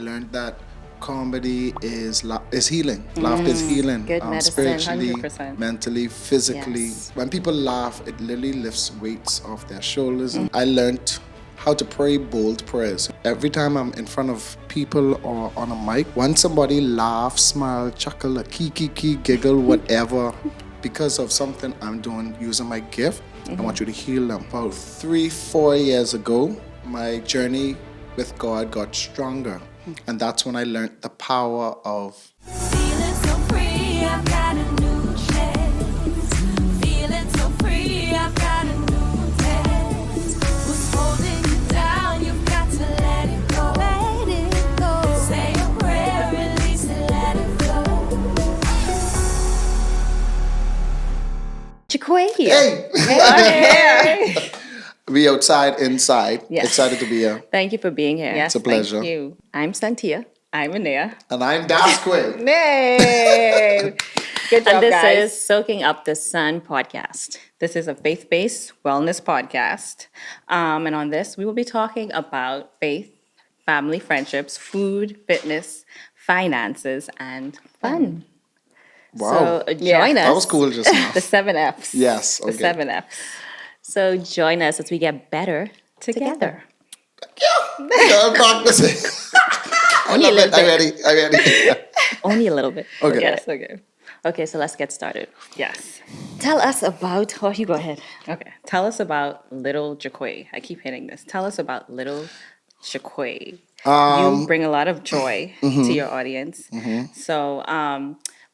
learned that comedy is healing. Laughter is healing. Good medicine. Spiritually, 100%. mentally, physically. Yes. When people laugh, it literally lifts weights off their shoulders. I learned how to pray bold prayers. Every time I'm in front of people or on a mic, when somebody laugh, smile, chuckle, a kiki, giggle, whatever, because of something I'm doing using my gift, I want you to heal them. About 3-4 years ago, my journey with God got stronger. And that's when I learned the power of Feeling so free, I've got a new chance. Feeling so free, I've got a new dance. What's holding you down, you've got to let it go. Let it go. Say a prayer, release it, let it flow. Jaquay here. Hey! We outside, inside. Yes. Excited to be here. Thank you for being here. Yes, a pleasure. Thank you. I'm Santia. I'm Anea. And I'm Jaquay. Nay! Good job, And this guys. is Soaking Up the Sun podcast. This is a faith-based wellness podcast. And on this, we will be talking about faith, family, friendships, food, fitness, finances, and fun. Wow. So join us. That was cool just now. The 7 F's. Yes, The okay. 7 F's. So join us as we get better Together. I'm practicing. Only a little I'm bit. ready. Only a little bit. Okay. Yes, okay. Okay, so let's get started. Yes. Tell us about, you go ahead. Okay. Tell us about little Jaquay. I keep hitting this. Tell us about little Jaquay. You bring a lot of joy to your audience. So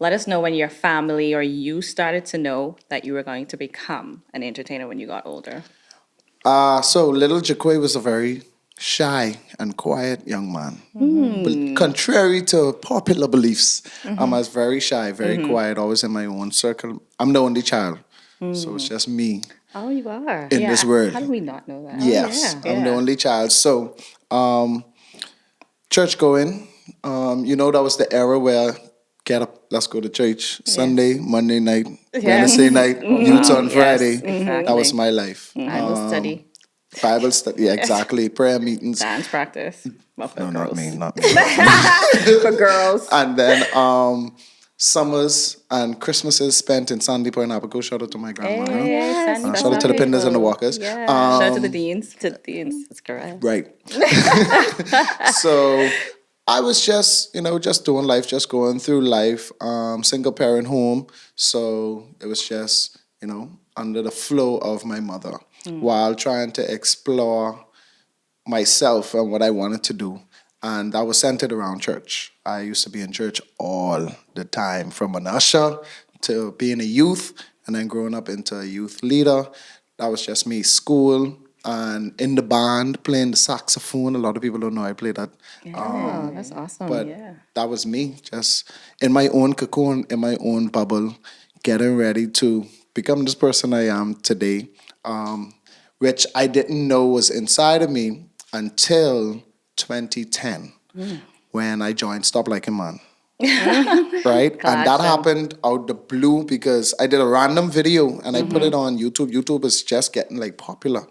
let us know when your family or you started to know that you were going to become an entertainer when you got older. So little Jaquay was a very shy and quiet young man. But contrary to popular beliefs, I was very shy, very quiet, always in my own circle. I'm the only child, so it's just me Oh, you are. in this world. How did we not know that? Yes, yeah. I'm the Yeah. only child. So, church going, that was the era where get up, let's go to church. Sunday, Monday night, Wednesday night, youth on Friday. That was my life. Bible study. Bible study, yeah, exactly. Prayer meetings. Dance practice. Well, for No, girls. not me. For girls. And then summers and Christmases spent in Sandy Point, Abaco. Shout out to my grandma. Yes, Sandy Shout out to the Pinders and the Walkers. Yeah. Shout out to the Deans. To the Deans. That's correct. Right. So I was just doing life, just going through life, single parent home. So it was just, under the flow of my mother while trying to explore myself and what I wanted to do. And that was centered around church. I used to be in church all the time, from an usher to being a youth, and then growing up into a youth leader. That was just me. School and in the band, playing the saxophone. A lot of people don't know I play that. Oh, that's awesome. But yeah. that was me, just in my own cocoon, in my own bubble, getting ready to become this person I am today, which I didn't know was inside of me until 2010, when I joined Stop Liking Man. Right? And that happened out the blue because I did a random video and I put it on YouTube. YouTube is just getting popular.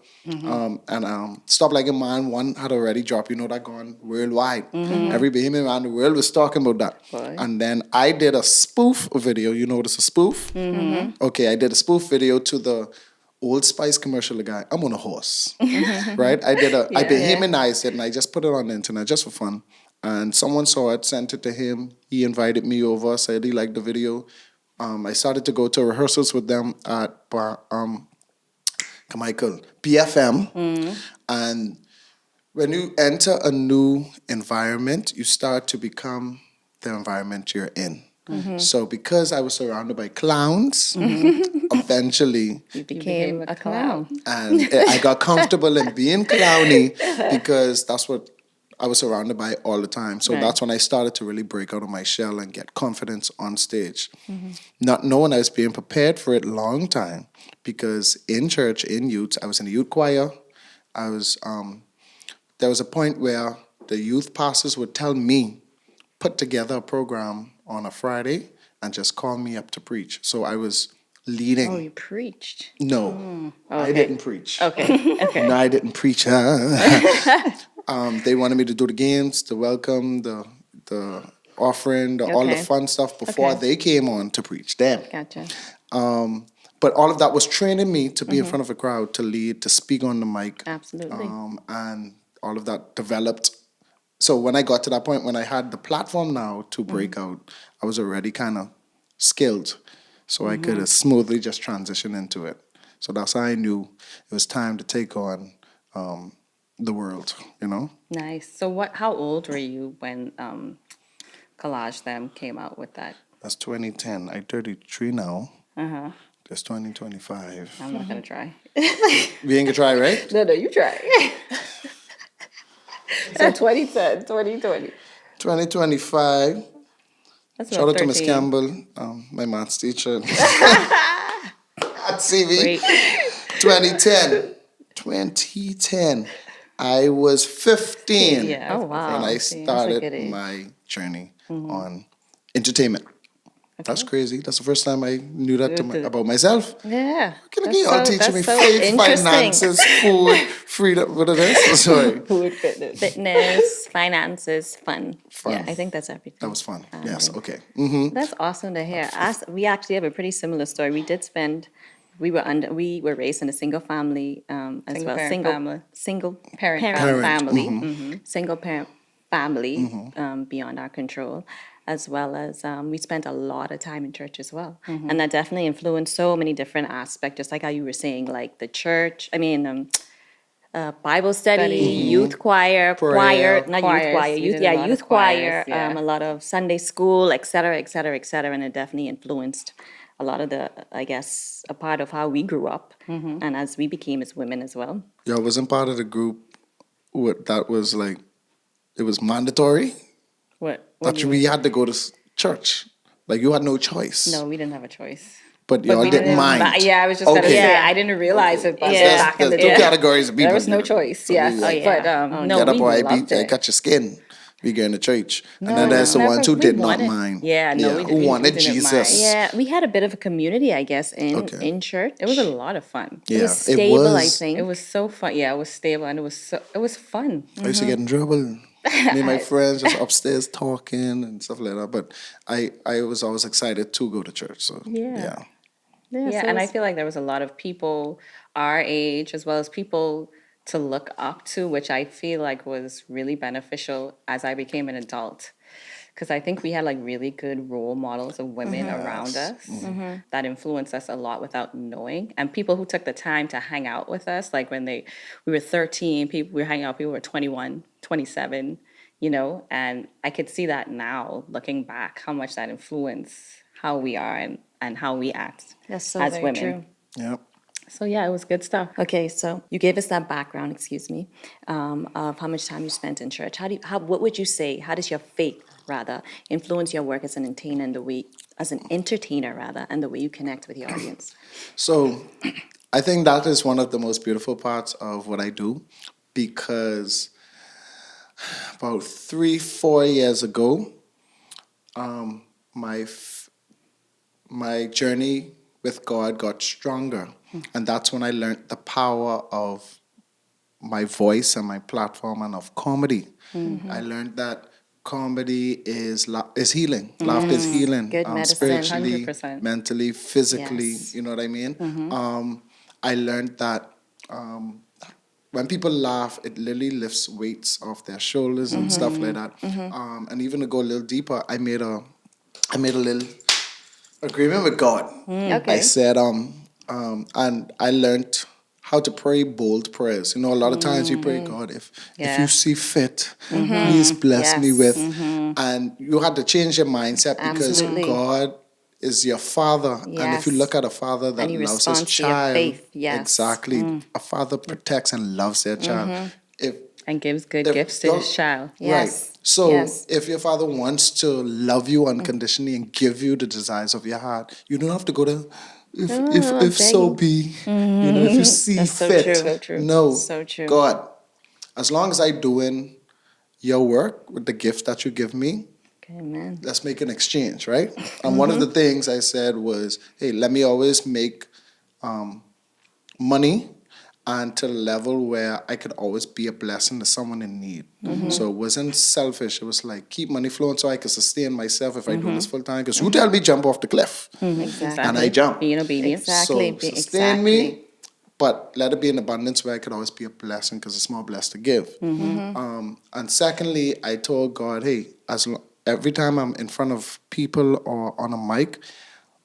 Stop Liking Man 1 had already dropped, that gone worldwide. Every Bahamian around the world was talking about that. Boy. And then I did a spoof video. You know what is a spoof? Okay, I did a spoof video to the Old Spice commercial, the guy, I'm on a horse, right? I Bahamianized it and I just put it on the internet just for fun. And someone saw it, sent it to him. He invited me over, said he liked the video. I started to go to rehearsals with them at Carmichael, BFM. And when you enter a new environment, you start to become the environment you're in. So because I was surrounded by clowns, eventually You became a clown. and I got comfortable in being clowny because that's what I was surrounded by all the time. So that's when I started to really break out of my shell and get confidence on stage. Not knowing I was being prepared for it a long time, because in church, in youth, I was in the youth choir. I was there was a point where the youth pastors would tell me, put together a program on a Friday and just call me up to preach. So I was leading. Oh, you preached. No, I didn't preach. Okay. No, I didn't preach. They wanted me to do the games, the welcome, the offering, all the Okay. fun stuff before Okay. they came on to preach them. Gotcha. But all of that was training me to be in front of a crowd, to lead, to speak on the mic. Absolutely. And all of that developed. So when I got to that point, when I had the platform now to break out, I was already kind of skilled. So I could smoothly just transition into it. So that's how I knew it was time to take on the world, Nice. So how old were you when Collage Them came out with that? That's 2010. I'm 33 now. That's 2025. I'm not gonna try. We ain't gonna try, right? No, you try. So 2010, 2020. 2025. That's Shout about out to Miss 13. Campbell, my maths teacher at CV. Great. 2010. 2010. I was 15 Yeah. Oh, was about to wow. when say I 15. started good age. my journey on entertainment. That's crazy. That's the first time I knew that about myself. Yeah. Can y'all teaching me that's so faith, interesting. finances, food, freedom? What it is? Sorry. Food fitness. Fitness, finances, fun. Fun. Yeah, I think that's everything. That was fun. Family. Yes. Okay. That's awesome to hear. We actually have a pretty similar story. We were raised in a single family as Single well. parent family. Single Parent family. Mm-hmm. Single parent family beyond our control, as well as we spent a lot of time in church as well, and that definitely influenced so many different aspects. Just like how you were saying, like the church. I mean. Bible study, youth choir, Prayer. not Choirs. youth choir, We youth, did a lot of youth choir, choirs, yeah. a lot of Sunday school, et cetera, et cetera, et cetera, and it definitely influenced a lot of I guess, a part of how we grew up, and as we became as women as well. Y'all wasn't part of the group that was like, it was mandatory. What That do you we mean? had to go to church. Like you had no choice. No, we didn't have a choice. But y'all we didn't mind. Yeah, I was just gonna Okay. say I didn't realize it, but Yeah. back in the There's two day, categories of people. there was no choice. So Yes, we like, yeah. but no, get up we or I loved it. cut your skin. We go into church. No, And then there's the never. ones who We did not wanted- mind. Yeah, no, we who didn't- we wanted didn't Jesus. mind. Yeah, we had a bit of a community, I guess, Okay. in church. It was a lot of fun. It was Yeah, it stable, I was. think. It was so fun. Yeah, it was stable and it was fun. I used to get in trouble. Me and my friends just upstairs talking and stuff like that. But I was always excited to go to church. So yeah. Yeah, so and I it's- feel like there was a lot of people our age as well as people to look up to, which I feel like was really beneficial as I became an adult. Because I think we had like really good role models of women around us that influenced us a lot without knowing. And people who took the time to hang out with us, like when we were 13, we were hanging out, people were 21, 27, and I could see that now looking back, how much that influenced how we are and how we act That's so as very women. true. Yep. So yeah, it was good stuff. Okay, so you gave us that background, excuse me, of how much time you spent in church. What would you say? How does your faith, rather, influence your work as an entertainer and the way you connect with your audience? So I think that is one of the most beautiful parts of what I do, because about 3-4 years ago, my journey with God got stronger, and that's when I learned the power of my voice and my platform and of comedy. I learned that comedy is healing. Laughter is healing. Good medicine. Spiritually, 100%. mentally, physically. Yes. You know what I mean? I learned that when people laugh, it literally lifts weights off their shoulders and stuff like that. And even to go a little deeper, I made a little agreement with God. Okay. I said, and I learned how to pray bold prayers. A lot of times we pray, God, if you see fit, please bless me Yes. with. And you had to change your mindset because Absolutely. God is your father. And if you Yes. look at a father that And he loves his responds to your child, faith, yes. exactly. A father protects and loves their child. And gives good If gifts to your- his child. Yes. Right. So Yes. if your father wants to love you unconditionally and give you the desires of your heart, you don't have to go to if so be. If you see That's so fit. true. So true. No. So true. God, as long as I doing your work with the gift that you give me, Amen. let's make an exchange, right? And one of the things I said was, hey, let me always make money and to the level where I could always be a blessing to someone in need. So it wasn't selfish. It was like keep money flowing so I could sustain myself if I do this full time. Because you tell me jump off the cliff, Exactly. and I jump. Being obedient. Exactly. So sustain me, but let it be in abundance where I could always be a blessing because it's more blessed to give. And secondly, I told God, hey, every time I'm in front of people or on a mic,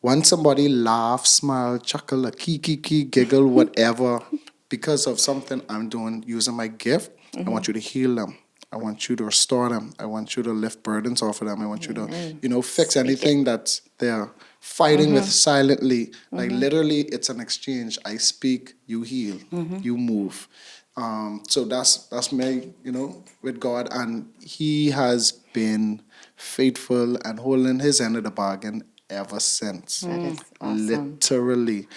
when somebody laugh, smile, chuckle, a key, giggle, whatever, because of something I'm doing using my gift, I want you to heal them. I want you to restore them. I want you to lift burdens off of them. I want you to, fix anything that's they're fighting with silently. Like literally, it's an exchange. I speak, you heal, you move. So that's me, with God, and He has been faithful and holding His end of the bargain ever since. That is awesome. Literally.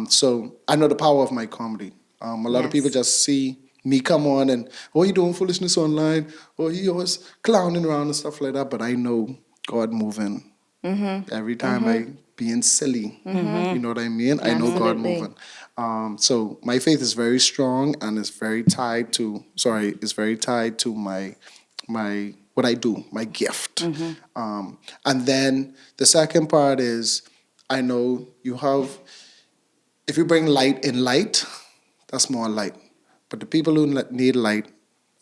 So I know the power of my comedy. A lot of people Yes. just see me come on and, oh, he doing foolishness online, or he always clowning around and stuff like that. But I know God moving every time I being silly. You know what I mean? I know God Absolutely. moving. So my faith is very strong and it's very tied to my what I do, my gift. And then the second part is I know if you bring light in light, that's more light. But the people who need light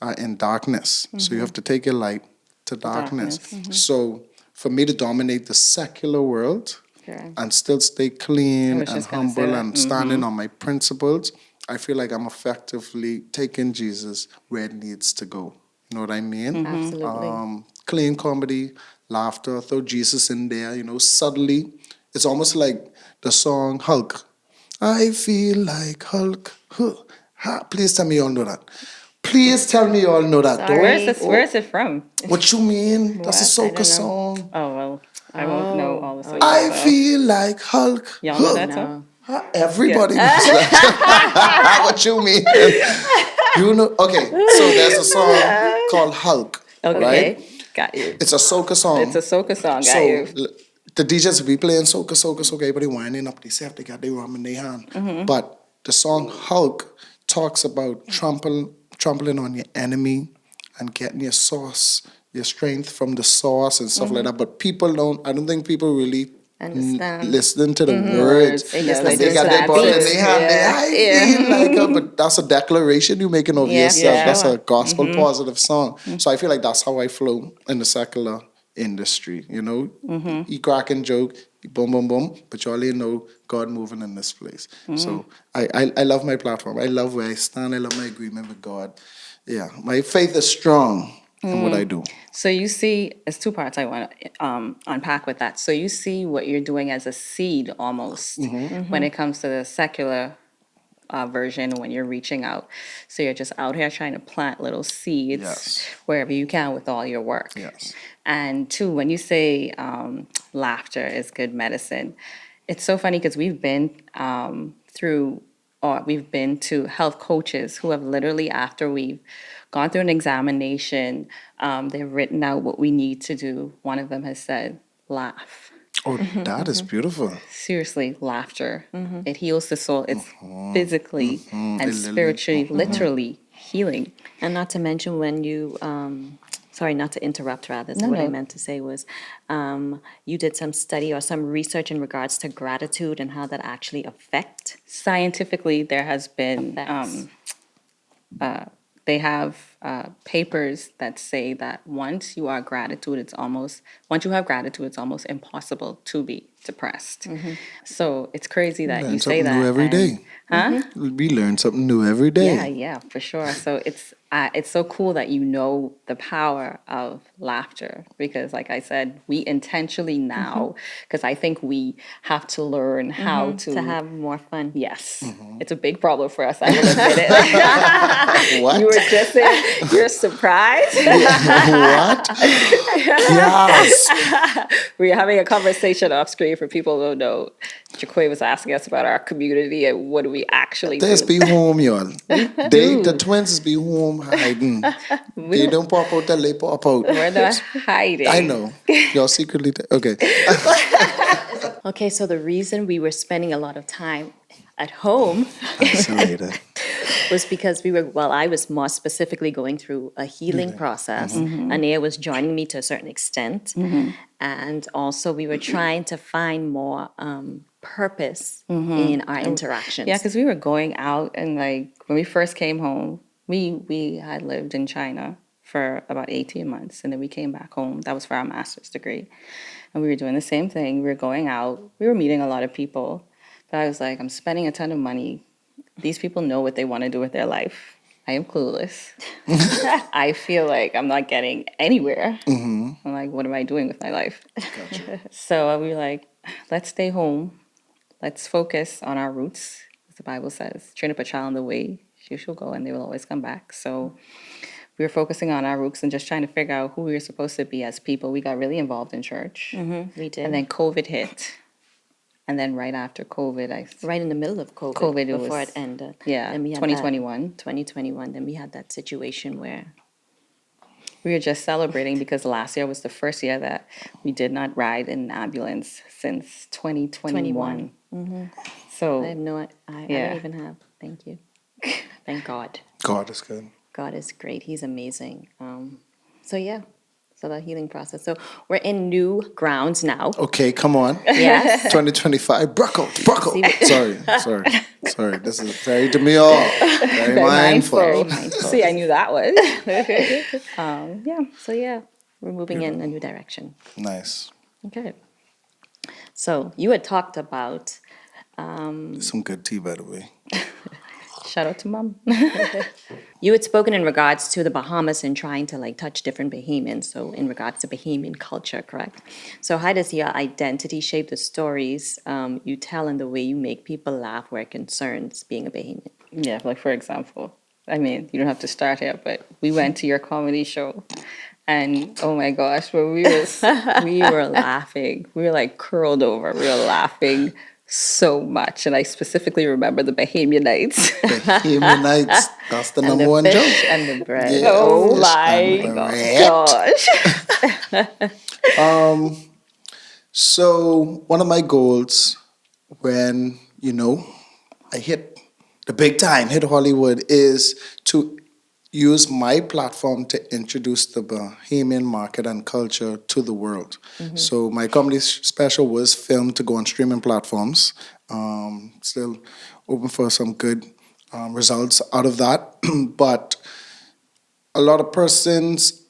are in darkness. So you have to take your light to darkness. So for me to dominate the secular world and still stay clean was and just gonna say humble that. and standing on my principles, I feel like I'm effectively taking Jesus where it needs to go. You know what I mean? Absolutely. Clean comedy, laughter, throw Jesus in there, subtly. It's almost like the song Hulk. I feel like Hulk. Huh. Ha. Please tell me you all know that. Please tell me you all know that. Sorry. Where is it from? What you mean? That's a What? I don't soca know. song. Oh, well, I won't know all the songs. I so. feel like Hulk. Y'all know Huh. that song? Huh. Everybody knows that. What you mean? Okay, so there's a song called Hulk, Okay. right? Got you. It's a soca song. It's a soca song. Got So you. the DJs be playing soca, everybody winding up themselves, they got their rum in their hand. But the song Hulk talks about trampling on your enemy and getting your strength from the source and stuff like that. But I don't think people really Understand. listen to the words. They just And listen they to got their that ball in beat. their hand. I feel like her, but that's a declaration you're making of Yeah, yourself. yeah. That's a gospel positive song. So I feel like that's how I flow in the secular industry. You crack and joke, boom, boom, boom, but you already know God moving in this place. So I love my platform. I love where I stand. I love my agreement with God. Yeah, my faith is strong in what I do. So you see, it's two parts I want to unpack with that. So you see what you're doing as a seed almost when it comes to the secular version when you're reaching out. So you're just out here trying to plant little seeds Yes. wherever you can with all your work. Yes. And two, when you say laughter is good medicine, it's so funny because we've been we've been to health coaches who have literally, after we've gone through an examination, they've written out what we need to do. One of them has said, laugh. Oh, that is beautiful. Seriously, laughter. It heals the soul. It's physically and spiritually, literally healing. And not to mention when you, sorry, not to interrupt, rather, No, what I no. meant to say was you did some study or some research in regards to gratitude and how that actually affect. Scientifically, there has been Effects. they have papers that say that once you have gratitude, it's almost impossible to be depressed. So it's crazy that you Learn say something that. new every day. Huh? We learn something new every day. Yeah, for sure. So it's so cool that you know the power of laughter because, like I said, we intentionally now, because I think we have to learn how To have more fun. Yes, it's a big problem for us. I will admit it. What? You were just saying you're surprised. What? Yes. We were having a conversation off screen for people who don't know. Jaquay was asking us about our community and what do we actually They do. be home, y'all. The twins be home hiding. They don't pop out till they pop out. We're not hiding. I know. Y'all secretly. Okay. Okay, so the reason we were spending a lot of time at home Isolated. was because I was more specifically going through a healing process. Anea was joining me to a certain extent. And also we were trying to find more purpose in our interactions. Yeah, because we were going out and like when we first came home, we had lived in China for about 18 months and then we came back home. That was for our master's degree. And we were doing the same thing. We were going out. We were meeting a lot of people. But I was like, I'm spending a ton of money. These people know what they want to do with their life. I am clueless. I feel like I'm not getting anywhere. I'm like, what am I doing with my life? So we were like, let's stay home. Let's focus on our roots. As the Bible says, train up a child in the way she shall go and they will always come back. So we were focusing on our roots and just trying to figure out who we were supposed to be as people. We got really involved in church. We did. And then COVID hit. And then right after COVID, right in the middle of COVID, COVID, it before was- it ended. yeah, Then we had 2021. 2021. Then we had that situation where We were just celebrating because last year was the first year that we did not ride in an ambulance since 2021. So I have no, I Yeah. don't even have. Thank you. Thank God. God is good. God is great. He's amazing. So yeah, so the healing process. So we're in new grounds now. Okay, come on. Yes. 2025, buckle. See, Sorry. This is very demure, very mindful. Very mindful. See, I knew that was. Yeah. So yeah, we're moving in a new direction. Nice. Okay. So you had talked about Some good tea, by the way. Shout out to mom. you had spoken in regards to the Bahamas and trying to like touch different Bahamians. So in regards to Bahamian culture, correct? So how does your identity shape the stories you tell and the way you make people laugh where it concerns being a Bahamian? Yeah, like for example, I mean, you don't have to start here, but we went to your comedy show. And oh my gosh, when we were laughing. We were like curled over. We were laughing so much. And I specifically remember the Bahamian nights. Bahamian Nights. That's the number the one fish joke. and the bread. Yeah. Oh Fish my and bread. gosh. So one of my goals when, I hit the big time, hit Hollywood, is to use my platform to introduce the Bahamian market and culture to the world. So my comedy special was filmed to go on streaming platforms. Still open for some good results out of that. But a lot of persons,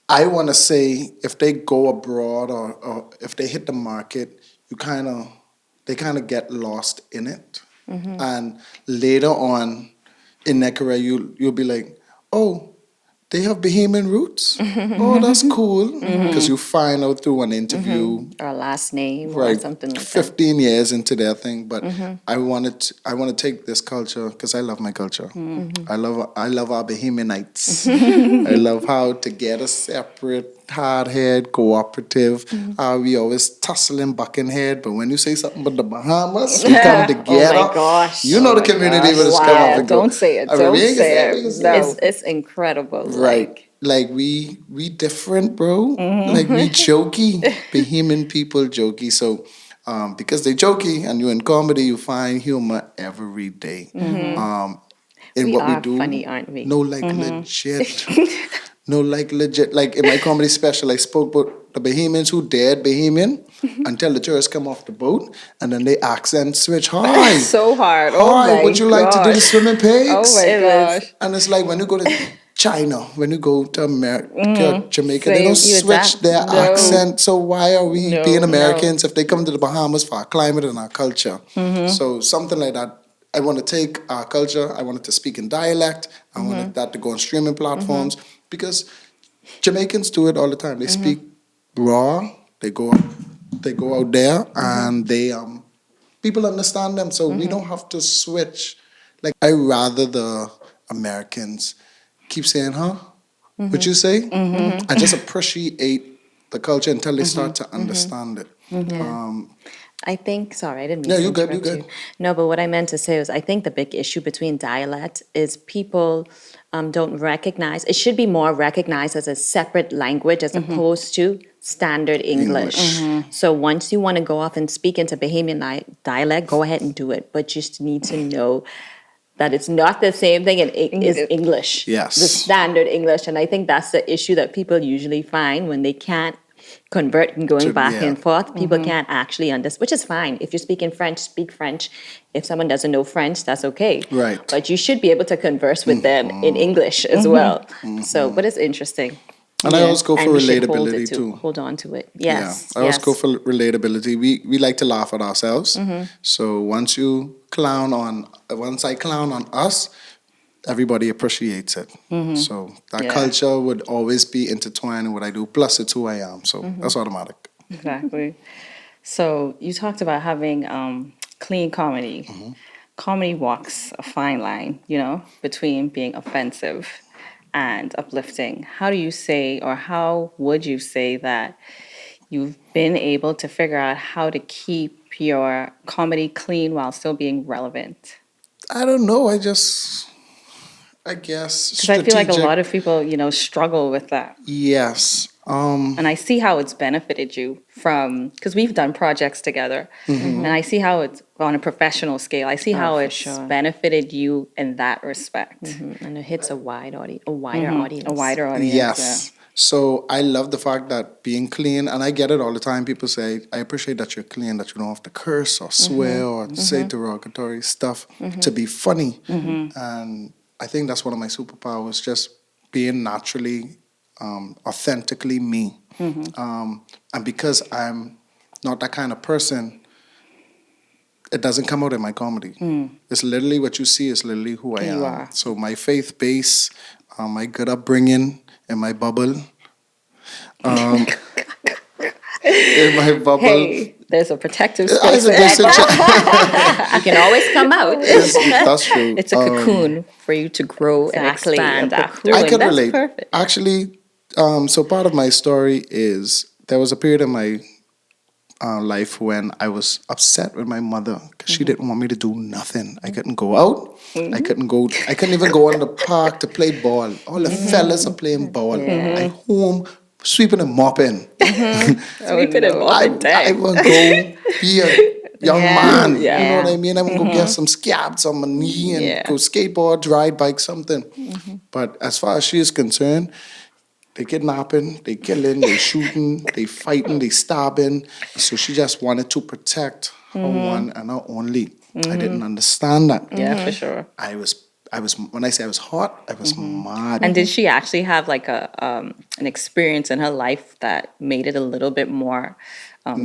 I want to say, if they go abroad or if they hit the market, they kind of get lost in it. And later on in their career, you'll be like, oh, they have Bahamian roots? Oh, that's cool. Because you find out through an interview, Or a last name or right, something like that. 15 years into their thing. But I want to take this culture, because I love my culture. I love our Bahamianites. I love how together, separate, hard head, cooperative, how we always tussling, bucking head. But when you say something about the Bahamas, we come together. Oh my gosh. You know the community will just come up and go. Don't say it. I mean, we Don't ain't gonna say we ain't it. gonna No. It's incredible. Right. Like we different, bro. Like we jokey. Bahamian people jokey. So because they jokey and you're in comedy, you find humor every day. In We what we are do. funny, aren't we? No, like legit. No, like legit. Like in my comedy special, I spoke about the Bahamians who dared Bahamian until the tourists come off the boat, and then they accent switch. Hi. So hard. Oh Hi, my would you like to do the gosh. swimming pigs? Oh my gosh. And it's like when you go to China, when you go to America, Jamaica, they don't Same. switch their No. accent. So why are we No, being no. Americans if they come to the Bahamas for our climate and our culture? So something like that. I want to take our culture. I wanted to speak in dialect. I wanted that to go on streaming platforms because Jamaicans do it all the time. They speak raw. They go out there and they people understand them. So we don't have to switch. Like I rather the Americans keep saying, huh? Would you say? I just appreciate the culture until they start to understand it. I think, sorry, I didn't mean Yeah, to you good, interrupt you you. good. No, but what I meant to say was I think the big issue between dialect is people don't recognize, it should be more recognized as a separate language as opposed to standard English. So once you want to go off and speak into Bahamian dialect, go ahead and do it. But you just need to know that it's not the same thing is English. Yes. The standard English. And I think that's the issue that people usually find when they can't convert and going back yeah. and forth. People can't actually understand, which is fine. If you're speaking French, speak French. If someone doesn't know French, that's okay. Right. But you should be able to converse with them in English as well. So, but it's interesting. And I always go for And we should hold relatability it to- too. Hold on to it. Yes. Yeah, I always go for relatability. We like to laugh at ourselves. So once I clown on us, everybody appreciates it. So that culture would always be intertwined in what I do. Plus, it's who I am. So that's automatic. Exactly. So you talked about having clean comedy. Comedy walks a fine line, between being offensive and uplifting. How do you say, or how would you say that you've been able to figure out how to keep your comedy clean while still being relevant? I don't know. I guess Because I feel like a strategic. lot of people, struggle with that. Yes. And I see how it's benefited you because we've done projects together. And I see how it's on a professional scale. I see how for it's sure. benefited you in that respect. And it hits a wider audience. A wider audience. Yes. So I love the fact that being clean, and I get it all the time. People say, I appreciate that you're clean, that you don't have to curse or swear or say derogatory stuff to be funny. And I think that's one of my superpowers, just being naturally, authentically me. And because I'm not that kind of person, it doesn't come out in my comedy. It's literally what you see is literally who I am. are. So my faith base, my good upbringing, in my bubble. In my bubble. Hey, there's a protective I space. said, You can always come out. that's true. It's a cocoon for you to grow Exactly, and expand a after. cocoon. I could That's relate. perfect. Actually, so part of my story is there was a period in my life when I was upset with my mother because she didn't want me to do nothing. I couldn't go out. I couldn't even go in the park to play ball. All the fellas are playing ball. I home sweeping and mopping. Sweeping and mopping. I would go be a young man. Yeah. You know what I mean? I would go get some scabs on my knee and go skateboard, ride bike, something. But as far as she is concerned, they kidnapping, they killing, they shooting, they fighting, they stabbing. So she just wanted to protect her one and her only. I didn't understand that. Yeah, for sure. I was when I say I was hot, I was mad. And did she actually have like an experience in her life that made it a little bit more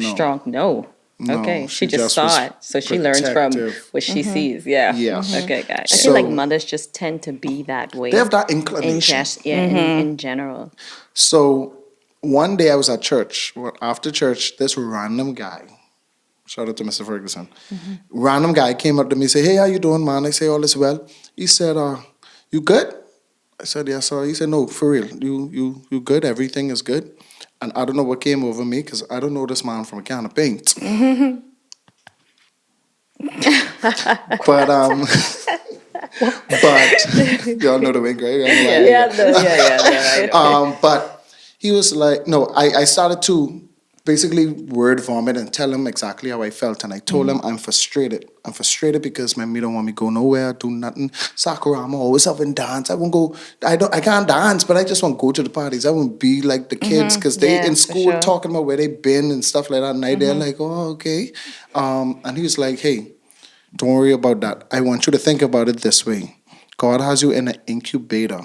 strong? No. No, Okay. she She just just saw was it. So she learns from protective. what she sees. Yeah. Yeah. Okay, guys. I feel like mothers just tend to be that way. They have that in, inclination. in general. So one day I was at church. After church, this random guy, shout out to Mr. Ferguson, random guy came up to me and said, "Hey, how you doing, man?" I say, "All is well." He said, "You good?" I said, "Yes, sir." He said, "No, for real. You good? Everything is good?" And I don't know what came over me because I don't know this man from a can of paint. But y'all know the wink, right? But he was like, no, I started to basically word vomit and tell him exactly how I felt. And I told him I'm frustrated. I'm frustrated because my me don't want me go nowhere, do nothing. Sakura, I'm always having dance. I won't go, I can't dance, but I just want to go to the parties. I won't be like the kids because they in school talking about where they been and stuff like that. And they're like, oh, okay. And he was like, hey, don't worry about that. I want you to think about it this way. God has you in an incubator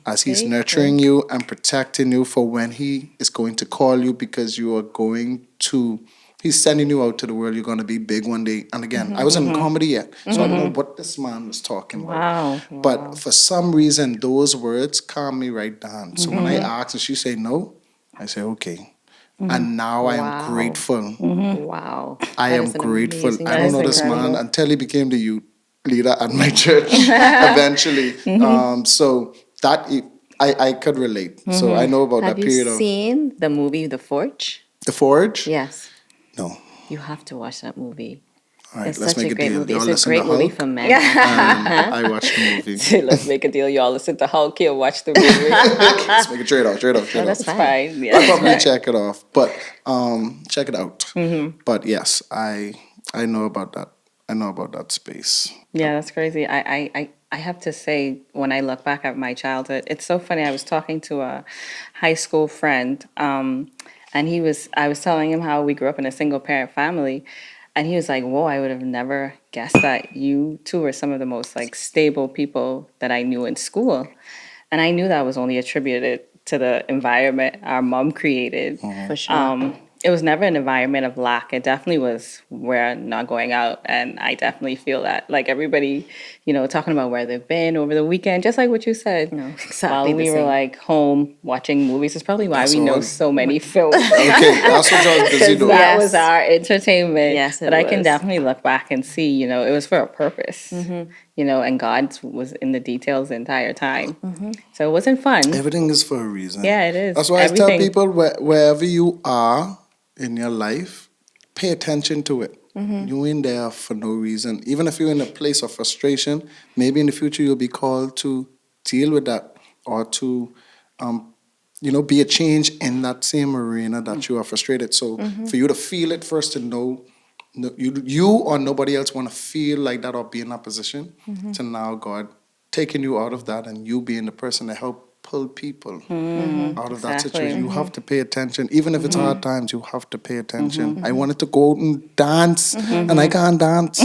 as He's nurturing you and protecting you for when He is going to call you because you are going to, He's sending you out to the world. You're going to be big one day. And again, I wasn't in comedy yet, so I don't know what this man was talking about. But for some reason, those words calm me right down. So when I ask and she say no, I say, okay. And now I am grateful. Wow. I That am is an grateful. amazing- I don't know this man until he became the youth leader at my church eventually. So that I could relate. So I know about Have that you period of seen the movie The Forge? The Forge. Yes. No. You have to watch that movie. All right, It's let's such make a a great deal. movie. Y'all It's a listen great to movie Hulk, for men. and I watch the movie. Let's make a deal. Y'all listen to Hulk here, watch the movie. Let's make a trade off. That's It's fine. fine. Yeah. I'll probably check it off, but check it out. But yes, I know about that. I know about that space. Yeah, that's crazy. I have to say, when I look back at my childhood, it's so funny. I was talking to a high school friend, and I was telling him how we grew up in a single parent family, and he was like, "Whoa, I would have never guessed that you two were some of the most like stable people that I knew in school," and I knew that was only attributed to the environment our mom created. For sure. It was never an environment of lack. It definitely was we're not going out. And I definitely feel that. Like everybody, talking about where they've been over the weekend, just like what you said. No, exactly While the we were same. like home watching movies, it's probably why That's we know all. so many films. Okay, that's what I was busy 'Cause doing. that Yes. was our entertainment. Yes, it but I can was. definitely look back and see, it was for a purpose. And God was in the details the entire time. So it wasn't fun. Everything is for a reason. Yeah, it is. That's why I tell Everything. people wherever you are in your life, pay attention to it. You ain't there for no reason. Even if you're in a place of frustration, maybe in the future you'll be called to deal with that or to, be a change in that same arena that you are frustrated. So for you to feel it first and know, no, you or nobody else want to feel like that or be in that position, to now God taking you out of that and you being the person to help pull people out of that Exactly. situation. You have to pay attention. Even if it's hard times, you have to pay attention. I wanted to go out and dance, and I can't dance.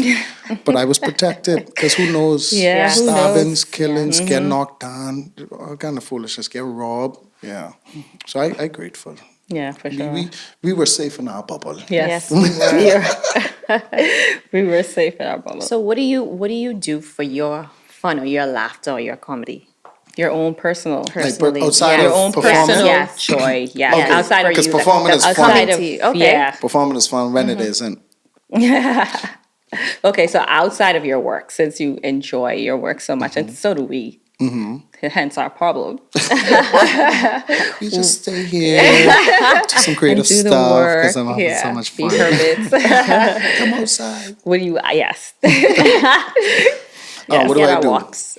But I was protected, because who knows? Yeah, who Stabbings, knows? killings, get knocked down, all kind of foolishness, get robbed. Yeah. So I grateful. Yeah, for sure. We were safe in our bubble. Yes, Yes, we were. we were safe in our bubble. So what do you do for your fun or your laughter or your comedy? Your own personal, Personally, outside yes. your of own performance? personal Yes. joy. Yeah, Okay, outside of because you, performing is fun. outside of Comedy, okay. yeah. Performing is fun when it isn't. Okay, so outside of your work, since you enjoy your work so much, and so do we. Hence our problem. We just stay here, do some creative Do the stuff, work. because I'm having Yeah, so much be fun. hermits. Come outside. What do you? Yes. What do Get I our do? walks.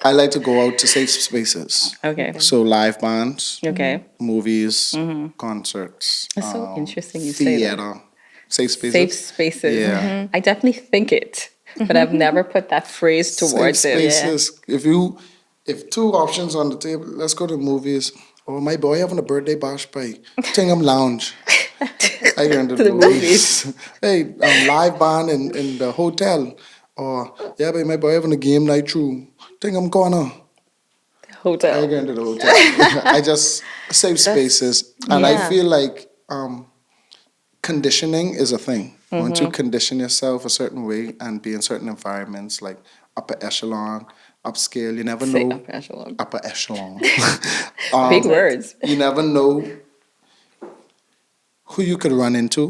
I like to go out to safe spaces. Okay. So live bands, Okay. movies, concerts, That's so interesting you say that. theater, safe spaces. Safe spaces. Yeah. I definitely think it, but I've never put that phrase towards Safe it. spaces. If two options on the table, let's go to movies. Or my boy having a birthday bash party. Tingham Lounge. I go into the movies. Hey, live band in the hotel. Or yeah, but my boy having a game night through Tingham Corner. I Hotel. go into the hotel. I just safe spaces, and I yeah. feel like conditioning is a thing. Once you condition yourself a certain way and be in certain environments, like upper echelon, upscale, you never Say know. upper echelon. Upper echelon. Big words. You never know who you could run into,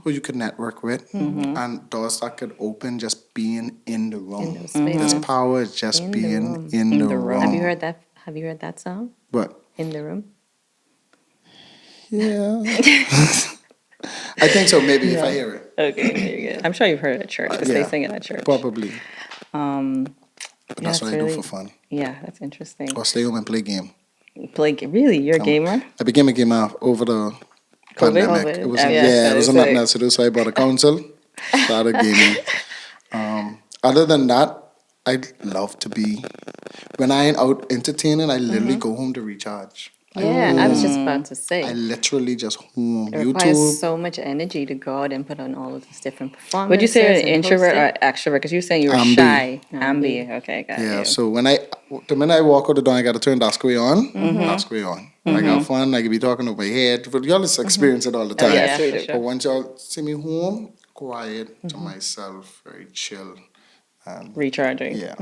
who you could network with, and doors that could open just being in the room. those spaces. There's power in just In the being room. in the room. Have you heard that? Have you heard that song? What? In the Room? Yeah. I think so, maybe, if I hear it. Okay, very good. I'm sure you've heard it at church because they Yeah. sing it at church. Probably. Um, But that's what I do for fun. Yeah, that's interesting. Or stay home and play game. Really, you're a gamer? I became a gamer over the pandemic. COVID. It was Oh, yeah, yeah, it was so nothing it's else to do, so I bought a console, started gaming. Other than that, I love to be when I ain't out entertaining. I literally go home to recharge. Yeah, I was just about to say. I literally just home It requires YouTube. so much energy to go out and put on all of these different performances. Would you say you're an and introvert host or extrovert? Because you were saying you were Ambi. shy. Ambi. Okay, got Yeah, you. so the minute I walk out the door, I got to turn Jaquay on. Jaquay on. I got fun. I could be talking over my head. But y'all just experience it all the time. yeah, for But sure. once y'all see me home, quiet to myself, very chill. Recharging. Yeah.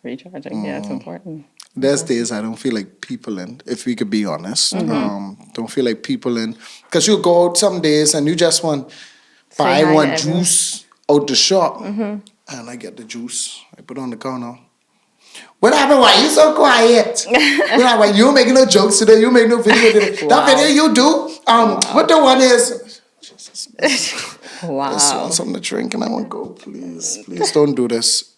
Recharging. Yeah, it's important. There's days I don't feel like people in, if we could be honest. Don't feel like people in. Because you go out some days and you just want buy hi to one everyone. juice out the shop. And I get the juice. I put it on the counter. What happened? Why you so quiet? What happened? You making no jokes today? You make no video today? That video you do? What the one is? I just Wow. want something to drink and I want to go. Please don't do this.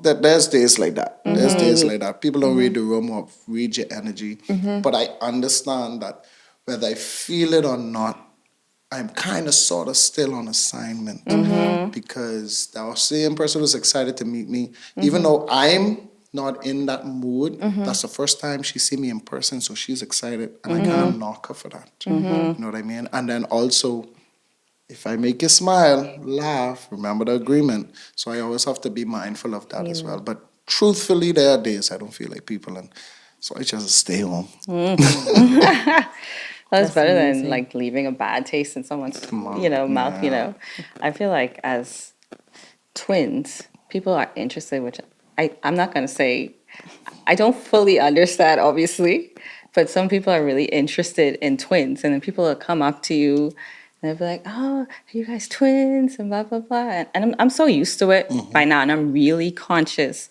There's days like that. There's days like that. People don't read the room or read your energy. But I understand that whether I feel it or not, I'm kind of sort of still on assignment because that same person was excited to meet me, even though I'm not in that mood. That's the first time she see me in person, so she's excited, and I can't knock her for that. You know what I mean? And then also, if I make you smile, laugh, remember the agreement. So I always have to be mindful of that as well. But truthfully, there are days I don't feel like people, and so I just stay home. That's better than like leaving a bad taste in someone's, mouth. I feel like as twins, people are interested, which I'm not gonna say I don't fully understand, obviously, but some people are really interested in twins, and then people will come up to you and they'll be like, "Oh, are you guys twins?" and blah blah blah. And I'm so used to it by now, and I'm really conscious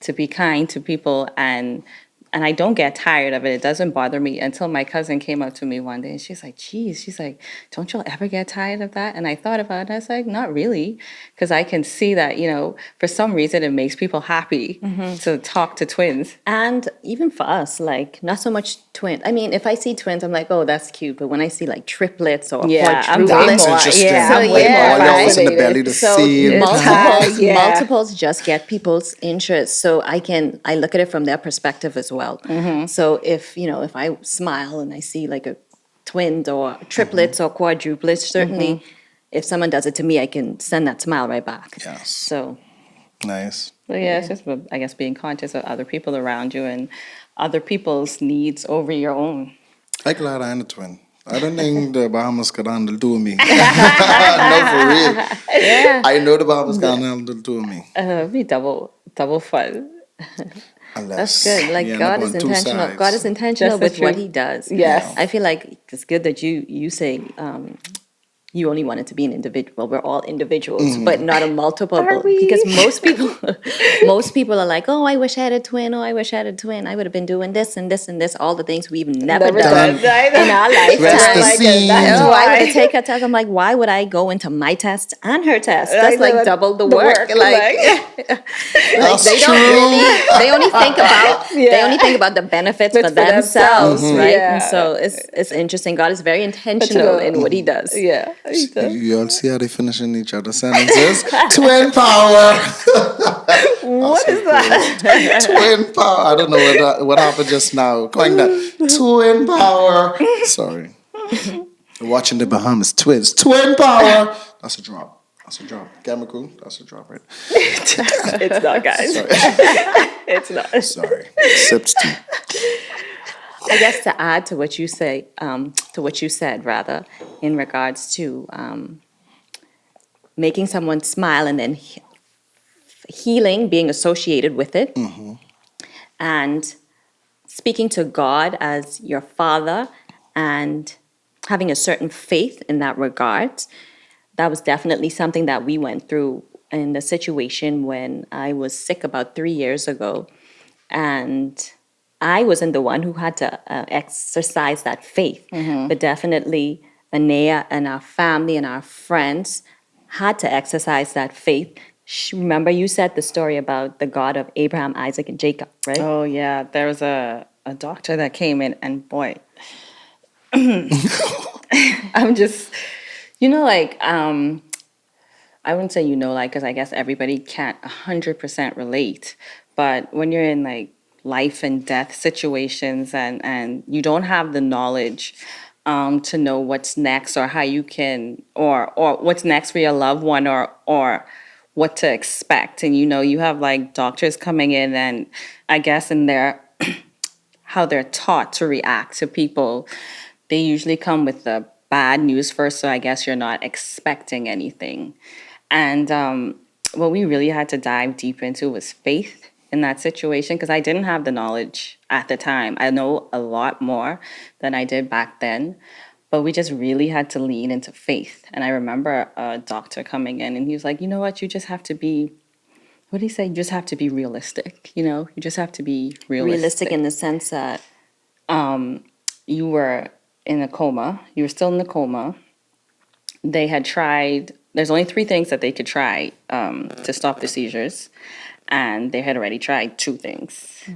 to be kind to people, and I don't get tired of it. It doesn't bother me until my cousin came up to me one day and she's like, geez, she's like, don't y'all ever get tired of that? And I thought about it and I was like, not really. Because I can see that, for some reason it makes people happy to talk to twins. And even for us, like, not so much twin. I mean, if I see twins, I'm like, oh, that's cute. But when I see like triplets or Yeah, I'm way quadruplets, more- Interesting. yeah, I'm so way yeah, more All y'all was in the fascinated. belly to so see. multiples, Yeah. multiples just get people's interest. So I look at it from their perspective as well. So if I smile and I see like a twins or triplets or quadruplets, certainly if someone does it to me, I can send that smile right back. Yes. So Nice. So yeah, it's just, I guess, being conscious of other people around you and other people's needs over your own. I'm glad I'm a twin. I don't think the Bahamas can handle two of me. No, for real. yeah. I know the Bahamas can handle two of me. It'd be double fun. Unless That's good. Like you end God up is on two intentional. sides. God is intentional That's the with what truth. He does. Yes. I feel like it's good that you say you only want it to be an individual. We're all individuals, but not a multiple. Are we? Because most people are like, oh, I wish I had a twin. Oh, I wish I had a twin. I would have been doing this and this and this, all the things we've never done in our Rest the lifetime. scene. That's Oh, I would why. have taken a test. I'm like, why would I go into my test and her test? That's know, like double the work. That's They true. don't really. They only think about. They only think about the benefits for It's for themselves, themselves. right? Yeah. And so it's interesting. God is very intentional in what He does. Yeah. You all see how they finishing each other's sentences? Twin power. What is that? Twin power. I don't know what happened just now. Going that twin power. Sorry. Watching the Bahamas twins. Twin power. That's a drop. That's a drop. Camera crew. That's a drop, right? It's not, guys. Sorry. It's not. Sorry. Sips tea. I guess to add to what you say, to what you said rather, in regards to making someone smile and then healing being associated with it, and speaking to God as your father and having a certain faith in that regard. That was definitely something that we went through in the situation when I was sick about 3 years ago. And I wasn't the one who had to exercise that faith, but definitely Anea and our family and our friends had to exercise that faith. Remember, you said the story about the God of Abraham, Isaac, and Jacob, right? Oh yeah, there was a doctor that came in, and boy, I'm just, I wouldn't say because I guess everybody can't 100% relate, but when you're in like life and death situations and you don't have the knowledge to know what's next or how you can or what's next for your loved one or what to expect, and you have like doctors coming in, and I guess in their how they're taught to react to people, they usually come with the bad news first, so I guess you're not expecting anything. And what we really had to dive deep into was faith in that situation, because I didn't have the knowledge at the time. I know a lot more than I did back then, but we just really had to lean into faith. And I remember a doctor coming in and he was like, you know what, you just have to be, what did he say? You just have to be realistic, you just have to be Realistic in the sense that you were in a coma. You were still in the coma. They had tried, there's only 3 things that they could try to stop the seizures. And they had already tried 2 things.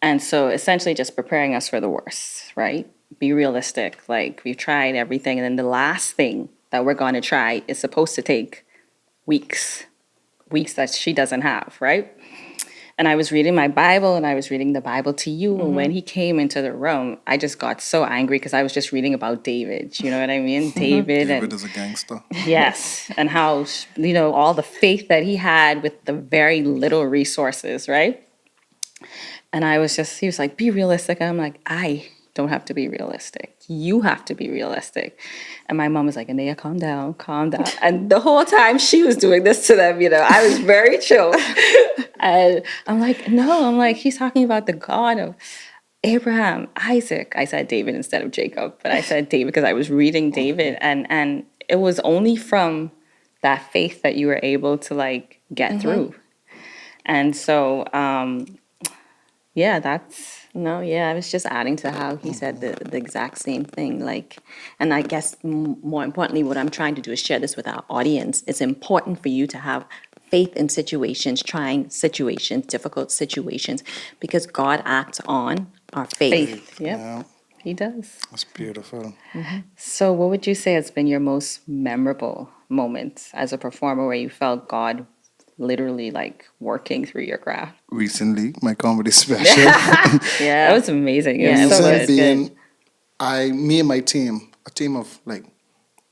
And so essentially just preparing us for the worst, right? be realistic. Like, we've tried everything, and then the last thing that we're going to try is supposed to take weeks, weeks that she doesn't have, right? And I was reading my Bible, and I was reading the Bible to you. And when he came into the room, I just got so angry because I was just reading about David. You know what I mean? David David and is a gangster. yes, and how, all the faith that he had with the very little resources, right? And he was like, be realistic. And I'm like, I don't have to be realistic. You have to be realistic. And my mom was like, Anea, calm down, calm down. And the whole time she was doing this to them, I was very chill. And I'm like, no, he's talking about the God of Abraham, Isaac. I said David instead of Jacob, but I said David because I was reading David. And it was only from that faith that you were able to like get through. And so, yeah, that's No, yeah, I was just adding to how he said the exact same thing. Like, and I guess more importantly, what I'm trying to do is share this with our audience. It's important for you to have faith in situations, trying situations, difficult situations, because God acts on our faith. faith. Yep, Yeah, he does. that's beautiful. So, what would you say has been your most memorable moment as a performer where you felt God literally like working through your craft? Recently, my comedy special. That was amazing. It Yeah, was it so Reason good. being, me and my team, a team of like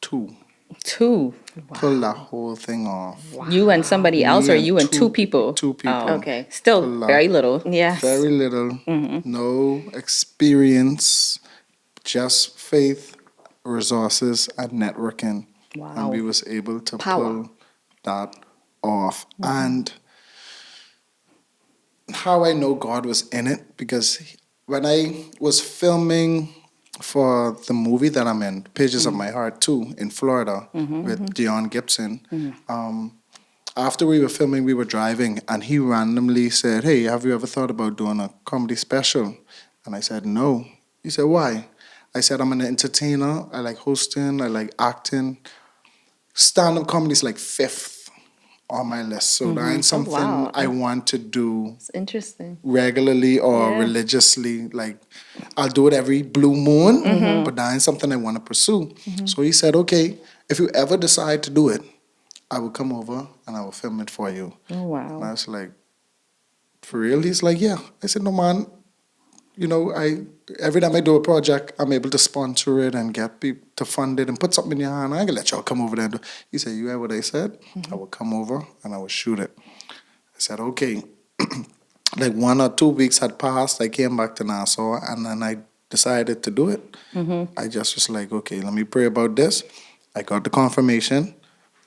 two, Two. pull that whole thing off. You and somebody else, Me or and you and two people? two people. Oh, okay. Still Pull that very little. Yes. Very little, no experience, just faith, resources, and networking. Wow. And we was able to Power. pull that off. And how I know God was in it, because when I was filming for the movie that I'm in, Pages of My Heart 2, in Florida, with Dion Gibson, after we were filming, we were driving, and he randomly said, hey, have you ever thought about doing a comedy special? And I said, no. He said, why? I said, I'm an entertainer. I like hosting. I like acting. Stand-up comedy is like fifth on my list. So that ain't something wow. I want to do It's interesting. regularly or Yeah. religiously. Like, I'll do it every blue moon, but that ain't something I want to pursue. So he said, okay, if you ever decide to do it, I will come over and I will film it for you. Oh, And wow. I was like, for real? He's like, yeah. I said, no, man. Every time I do a project, I'm able to sponsor it and get people to fund it and put something in your hand. I ain't gonna let y'all come over there and do. He said, you hear what I said? I will come over and I will shoot it. I said, okay. Like 1 or 2 weeks had passed. I came back to Nassau and then I decided to do it. I just was like, okay, let me pray about this. I got the confirmation,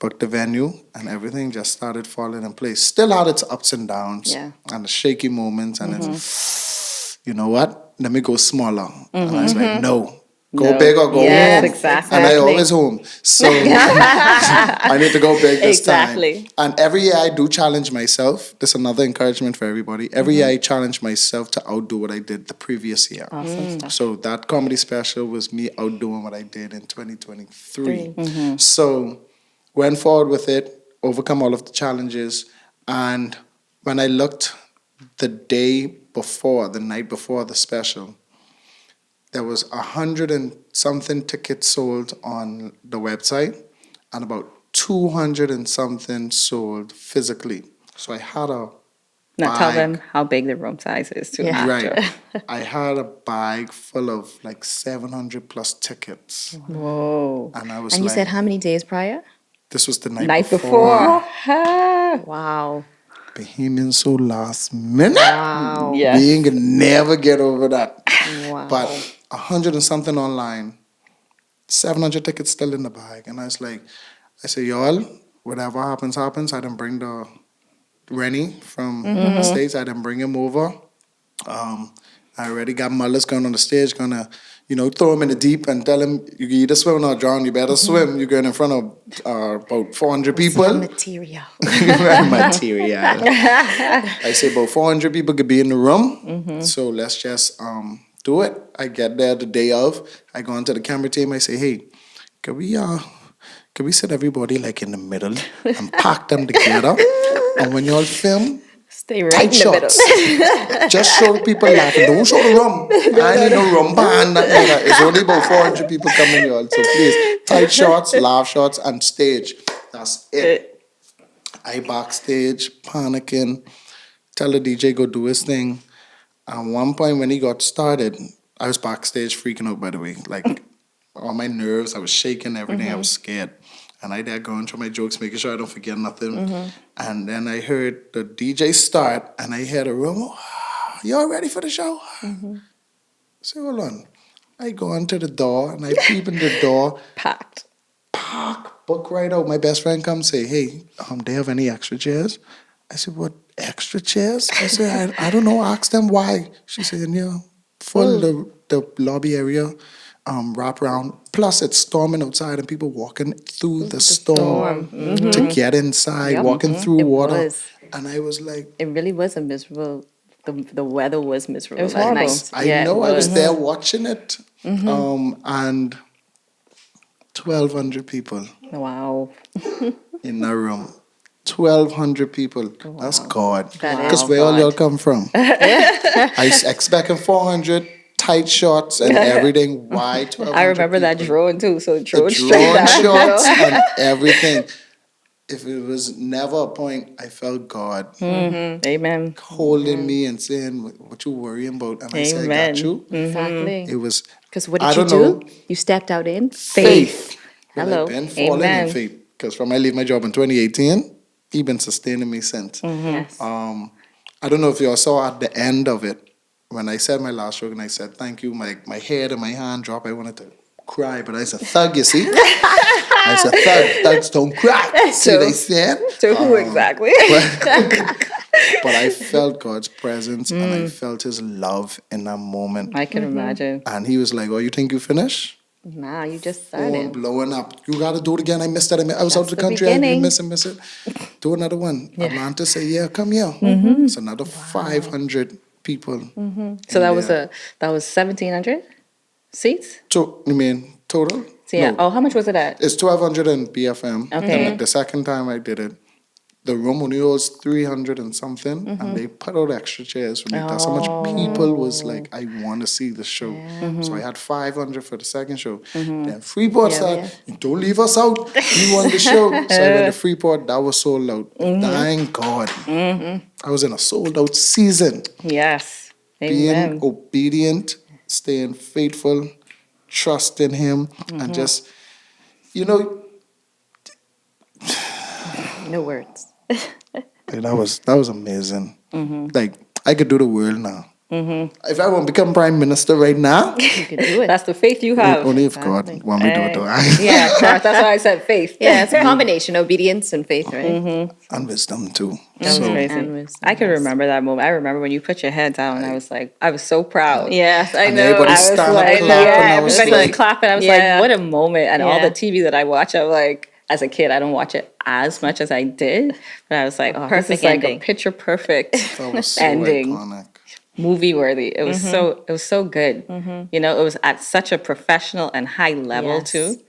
booked the venue, and everything just started falling in place. Still had its ups and downs Yeah. and the shaky moments, and it's, you know what? Let me go smaller. And I was like, no, go No. big or go Yes, home. exactly. And I always home. So I need to go big this Exactly. time. And every year I do challenge myself. This is another encouragement for everybody. Every year I challenge myself to outdo what I did the previous year. Awesome stuff. So that comedy special was me outdoing what I did in 2023. So went forward with it, overcome all of the challenges. And when I looked the night before the special, there was 100 and something tickets sold on the website and about 200 and something sold physically. So I had a Now tell bag. them how big the room size is too. Yeah. Right. I had a bag full of like 700 plus tickets. Whoa. And I was And you like, said how many days prior? this was the night, Night before. before. Wow. Bahamian so last minute. Wow. Yes. Being can never get over that. Wow. But 100 and something online, 700 tickets still in the bag. And I was like, I say, y'all, whatever happens, happens. I didn't bring the Rennie from the States. I didn't bring him over. I already got Mullis going on the stage, gonna, throw him in the deep and tell him, you can either swim or drown. You better swim. You're going in front of about 400 people. Material. Material. I say about 400 people could be in the room. So let's just do it. I get there the day of. I go into the camera team. I say, hey, can we set everybody like in the middle and pack them together? And when y'all film, Stay right tight in the middle. shots. Just show the people laughing. Don't show the rum. I need no rum band. Nothing like that. It's only about 400 people coming, y'all. So please, tight shots, laugh shots, and stage. That's it. I backstage, panicking, tell the DJ go do his thing. At one point when he got started, I was backstage freaking out, by the way. Like, all my nerves, I was shaking, everything. I was scared. And I there going through my jokes, making sure I don't forget nothing. And then I heard the DJ start, and I heard a room, "Oh, y'all ready for the show?" So hold on. I go onto the door, and I peep in the door, Packed. book right out. My best friend comes say, "Hey, they have any extra chairs?" I said, "What, extra chairs?" I said, I don't know. Ask them why. She said, "Yeah, full the lobby area, wrap around. Plus, it's storming outside and people walking through the storm to get inside, Yep. walking through It water." was. And I was like, It really was a miserable. The weather was miserable. It was that horrible. night. I Yeah, it know I was was. there watching it, and 1,200 people Wow. in that room. 1,200 people. That's God. That is Because where all God. y'all come from? I expecting 400 tight shots and everything. Why 1,200 I remember that people? drone too. So The drone straight drone down. shots and everything. If it was never a point, I felt God Amen. holding me and saying, "What you worrying about?" And I said, "I Amen. got you." Exactly. It was Because what I did you don't do? know. You stepped out in faith. Well, Hello. I've been falling Amen. in faith. Because from I leave my job in 2018, he been sustaining me since. Yes. I don't know if y'all saw at the end of it, when I said my last joke and I said thank you, my head and my hand dropped. I wanted to cry, but I was a thug, you see. I was a thug. Thugs don't cry. See what I said? To who exactly? But I felt God's presence and I felt his love in that moment. I can imagine. And he was like, "Oh, you think you finished?" Nah, you just Phone started. blowing up. "You gotta do it again. I missed it. I was out of the the country. I beginning. didn't miss it. Do another one." Atlanta say, "Yeah, come here." It's another 500 people. So that was 1,700 seats. You mean total? So yeah. No, Oh, how much was it at? it's 1,200 in BFM. Okay. And the second time I did it, the room only was 300 and something, and they put out extra chairs for me. That's how much people was like, "I want to see the show." So I had 500 for the second show. Then Freeport said, "Don't leave us out. We want the show." So I went to Freeport. That was sold out. Thank God. I was in a sold out season. Yes. Being Amen. obedient, staying faithful, trusting Him, and just, you know, No words. like, that was amazing. Like, I could do the world now. If I want to become prime minister right now, You could do it. That's the faith you have. only if God want me to do it though. Yeah, correct. That's why I said faith. Yeah, it's a combination, obedience and faith, right? And wisdom too. That was So crazy. And wisdom, I can yes. remember that moment. I remember when you put your head down. I was like, I was so proud. Yes, I And know. everybody I was stand up like, clapping. yeah, I was everybody like, was clapping. I was Yeah. like, what a moment. And all Yeah. the TV that I watch, I'm like, as a kid, I don't watch it as much as I did. But I was like, oh, this is perfect like ending. a picture perfect that was so ending. iconic. Movie worthy. It was so good. You know, it was at such a professional and high level Yes. too.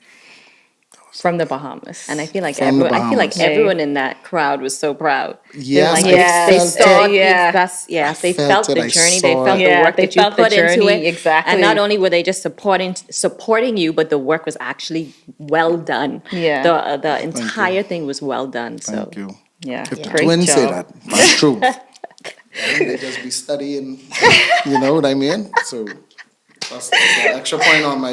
From the Bahamas. And I feel like From the everyone, Bahamas. everyone in that crowd was so proud. Yes, like, I they felt saw it. they felt felt it, the I journey, they saw felt it. the Yeah, work they that you felt the put into journey, it. exactly. And not only were they just supporting you, but the work was actually well done. Yeah. The entire thing was well done. So Thank you. Yeah. If the Great twins say job. that, that's true. They just be studying, you know what I mean? So that's an extra point on my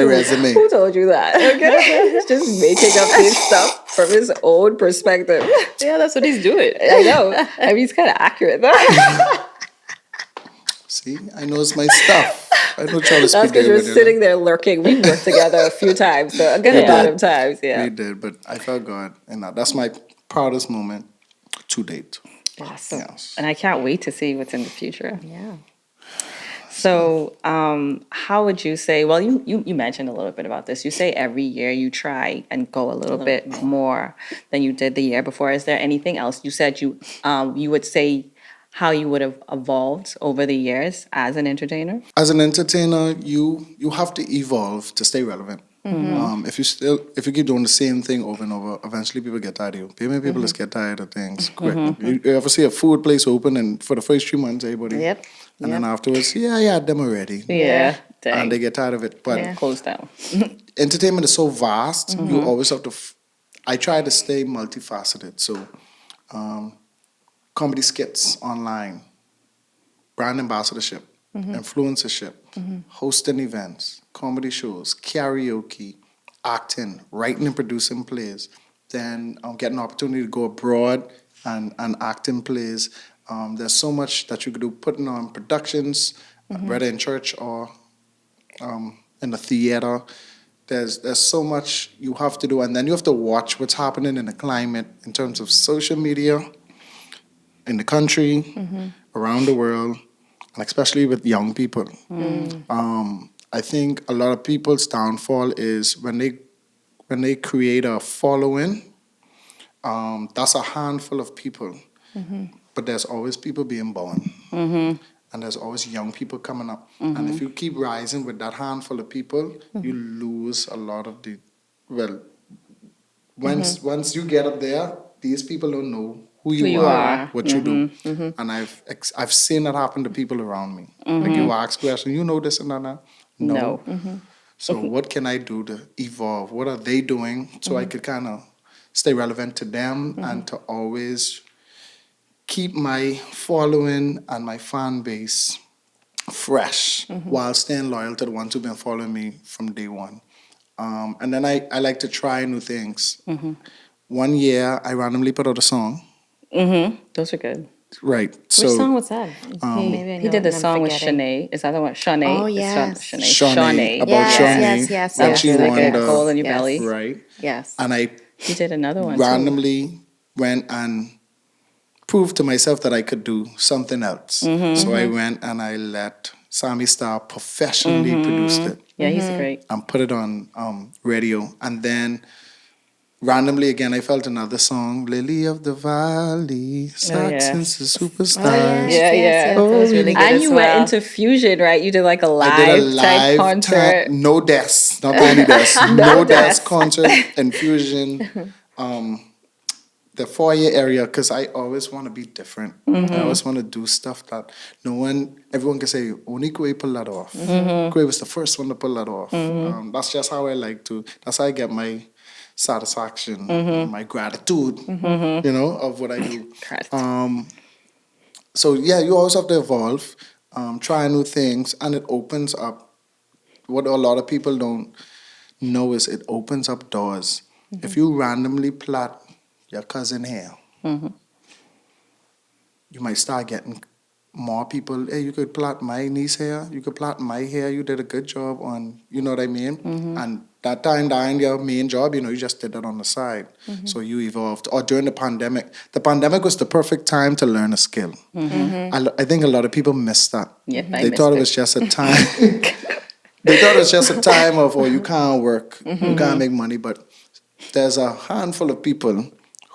resume. Who told you that? Okay. He's just making up this stuff from his own perspective. yeah, that's what he's doing. I know. I mean, he's kind of accurate though. See, I know it's my stuff. I know Charles That's because you're sitting there lurking. We've worked together a few times, so a good We amount did. of times. Yeah. We did, but I felt God, and that's my proudest moment to date. Awesome. Yes. And I can't wait to see what's in the future. Yeah. So, how would you say? Well, you mentioned a little bit about this. You say every year you try and go a little bit more than you did the year before. Is there anything else? You said you would say how you would have evolved over the years as an entertainer. As an entertainer, you have to evolve to stay relevant. If you keep doing the same thing over and over, eventually people get tired of you. Many people just get tired of things quick. You ever see a food place open and for the first 3 months everybody, Yep. and then afterwards, yeah, I had them already, Yeah. and they Dang. get tired of it. But Close down. entertainment is so vast, you always have to. I try to stay multifaceted. So, comedy skits online, brand ambassadorship, influencership, hosting events, comedy shows, karaoke, acting, writing and producing plays. Then getting an opportunity to go abroad and act in plays. There's so much that you could do putting on productions, whether in church or in the theater. There's so much you have to do, and then you have to watch what's happening in the climate in terms of social media, in the country, around the world, and especially with young people. I think a lot of people's downfall is when they create a following. That's a handful of people, but there's always people being born, and there's always young people coming up. And if you keep rising with that handful of people, you lose a lot of the well. Once you get up there, these people don't know who you are, what you do, and I've seen that happen to people around me. Like you ask questions, you know this and that. No. So what can I do to evolve? What are they doing so I could kind of stay relevant to them and to always keep my following and my fan base fresh while staying loyal to the ones who've been following me from day one. And then I like to try new things. One year, I randomly put out a song. Those are good. Right. Which song was that? Maybe I he know did it the and I'm song with forgetting. Shanae. Is that the one? Shanae. Oh, It's yes. Shawnee, about Yes, Shawnee. yes, when yes, she yes, won like a the hole in your yes. belly. right. Yes. And I He did another one too. randomly went and proved to myself that I could do something else. So I went and I let Sammy Star professionally produce it Yeah, he's great. and put it on radio. And then randomly again, I felt another song, Lily of the Valley, Saxon's a superstar. Yeah. That was really good And as you well. went into fusion, right? You did like a I did a live type live concert. no desk, not tiny desk, no desk concert in Fusion, the foyer area, because I always want to be different. I always want to do stuff that everyone can say, only Kwe pull that off. Kwe was the first one to pull that off. That's just how I like to, that's how I get my satisfaction, my gratitude, of what I do. So yeah, you always have to evolve, try new things, and it opens up. What a lot of people don't know is it opens up doors. If you randomly plot your cousin hair, you might start getting more people. Hey, you could plot my niece hair. You could plot my hair. You did a good job on, you know what I mean? And that time down your main job, you just did that on the side. So you evolved. Or during the pandemic was the perfect time to learn a skill. I think a lot of people missed that. Yep, They thought it was just a time. They thought it was just a time of, you can't work, you can't make money. But there's a handful of people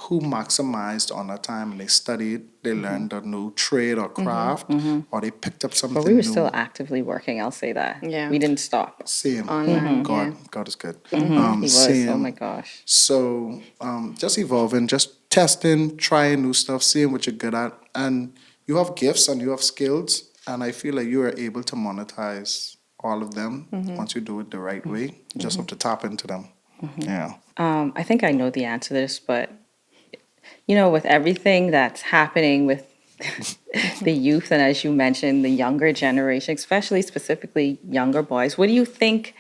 who maximized on their time and they studied, they learned a new trade or craft, or they picked up something But we were new. still actively working, I'll say that. Yeah. We didn't stop. Same. Online, God is good. He was. Same. Oh my gosh. So just evolving, just testing, trying new stuff, seeing what you're good at. And you have gifts and you have skills. And I feel like you are able to monetize all of them once you do it the right way. You just have to tap into them. Yeah. I think I know the answer to this, but with everything that's happening with the youth, and as you mentioned, the younger generation, especially specifically younger boys, what do you think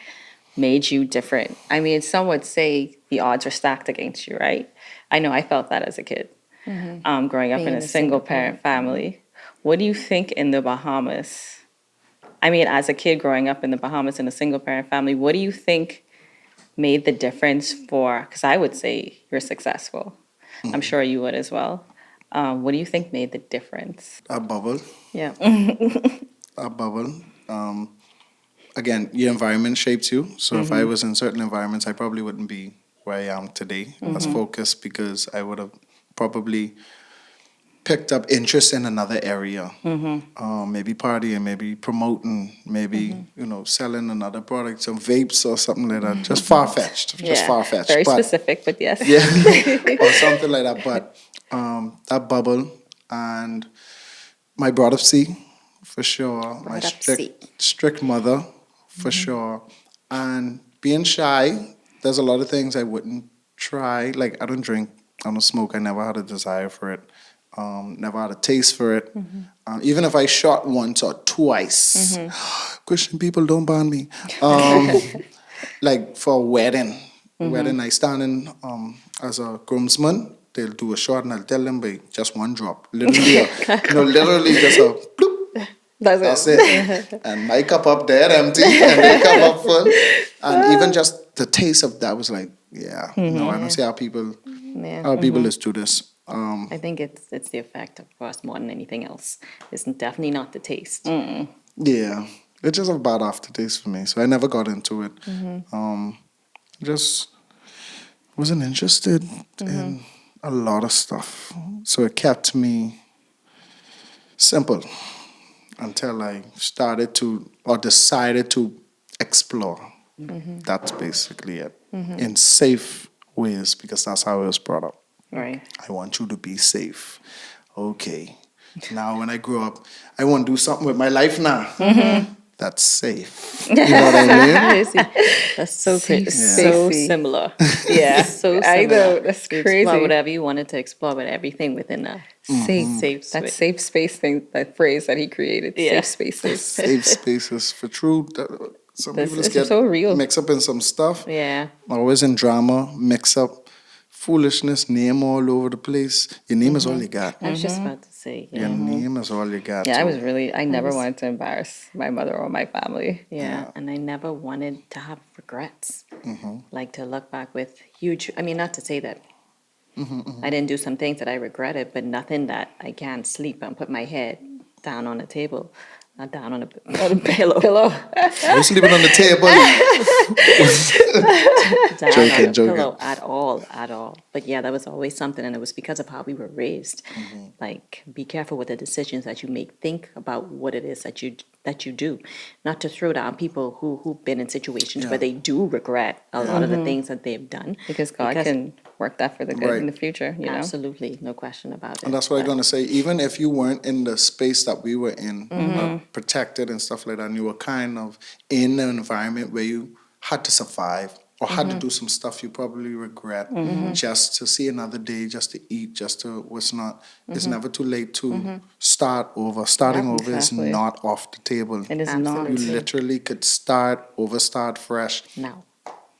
made you different? I mean, some would say the odds are stacked against you, right? I know I felt that as a kid, growing up Being in a single parent family. What do you think in the Bahamas? I mean, as a kid growing up in the Bahamas in a single parent family, what do you think made the difference because I would say you're successful. I'm sure you would as well. What do you think made the difference? A bubble. Yeah. A bubble. Again, your environment shapes you. So if I was in certain environments, I probably wouldn't be where I am today as focused, because I would have probably picked up interest in another area. Maybe partying, maybe promoting, maybe, selling another product, some vapes or something like that. Just far-fetched, just far-fetched. Very But, specific, but yes. yeah, or something like that. But that bubble and my brought up C, for sure. My Brought up C. strict mother, for sure. And being shy, there's a lot of things I wouldn't try. Like, I don't drink, I don't smoke. I never had a desire for it. Never had a taste for it. Even if I shot once or twice, Christian people don't ban me. Like for a wedding night, standing as a groomsman, they'll do a shot and I'll tell them, "Babe, just one drop, literally, literally just a bloop. That's it. And my cup up there empty, and their cup up full, and even just the taste of that was like, no, I don't see how people let's do this. I think it's the effect of us more than anything else. It's definitely not the taste. Yeah, it's just a bad aftertaste for me, so I never got into it. Just wasn't interested in a lot of stuff, so it kept me simple until I started to or decided to explore. That's basically it, in safe ways, because that's how I was brought up. Right. I want you to be safe. Okay. Now, when I grow up, I want to do something with my life now. That's safe. You know what I mean? That's so crazy. So similar. Yeah. So similar. I know. That's You crazy. explore whatever you wanted to explore, but everything within a Safe. safe That space. safe space thing, that phrase that he created. Yeah. Safe spaces. Safe spaces for true. Some This people just is get so real. mixed up in some stuff. Yeah. Always in drama, mix up foolishness, name all over the place. Your name is all you got. I was just about to say, Your name is all you got. Yeah, too. I never wanted to embarrass my mother or my family. Yeah, and I never wanted to have regrets. Like to look back with huge, I mean, not to say that I didn't do some things that I regretted, but nothing that I can't sleep and put my head down on the table, not down on a pillow. I was sleeping on the table. Down Joking, on a joking. pillow at all. But yeah, that was always something, and it was because of how we were raised. Like, be careful with the decisions that you make. Think about what it is that you do, not to throw down people who've been in situations where they do regret a lot of the things that they've done. Because God can work that for the good in the future, you know? Absolutely, no question about it. And that's what I'm going to say. Even if you weren't in the space that we were in, protected and stuff like that, and you were kind of in an environment where you had to survive or had to do some stuff you probably regret just to see another day, just to eat, just to what's not. It's never too late to start over. Starting over is exactly. not off the table. It is Absolutely. You not. literally could start fresh Now.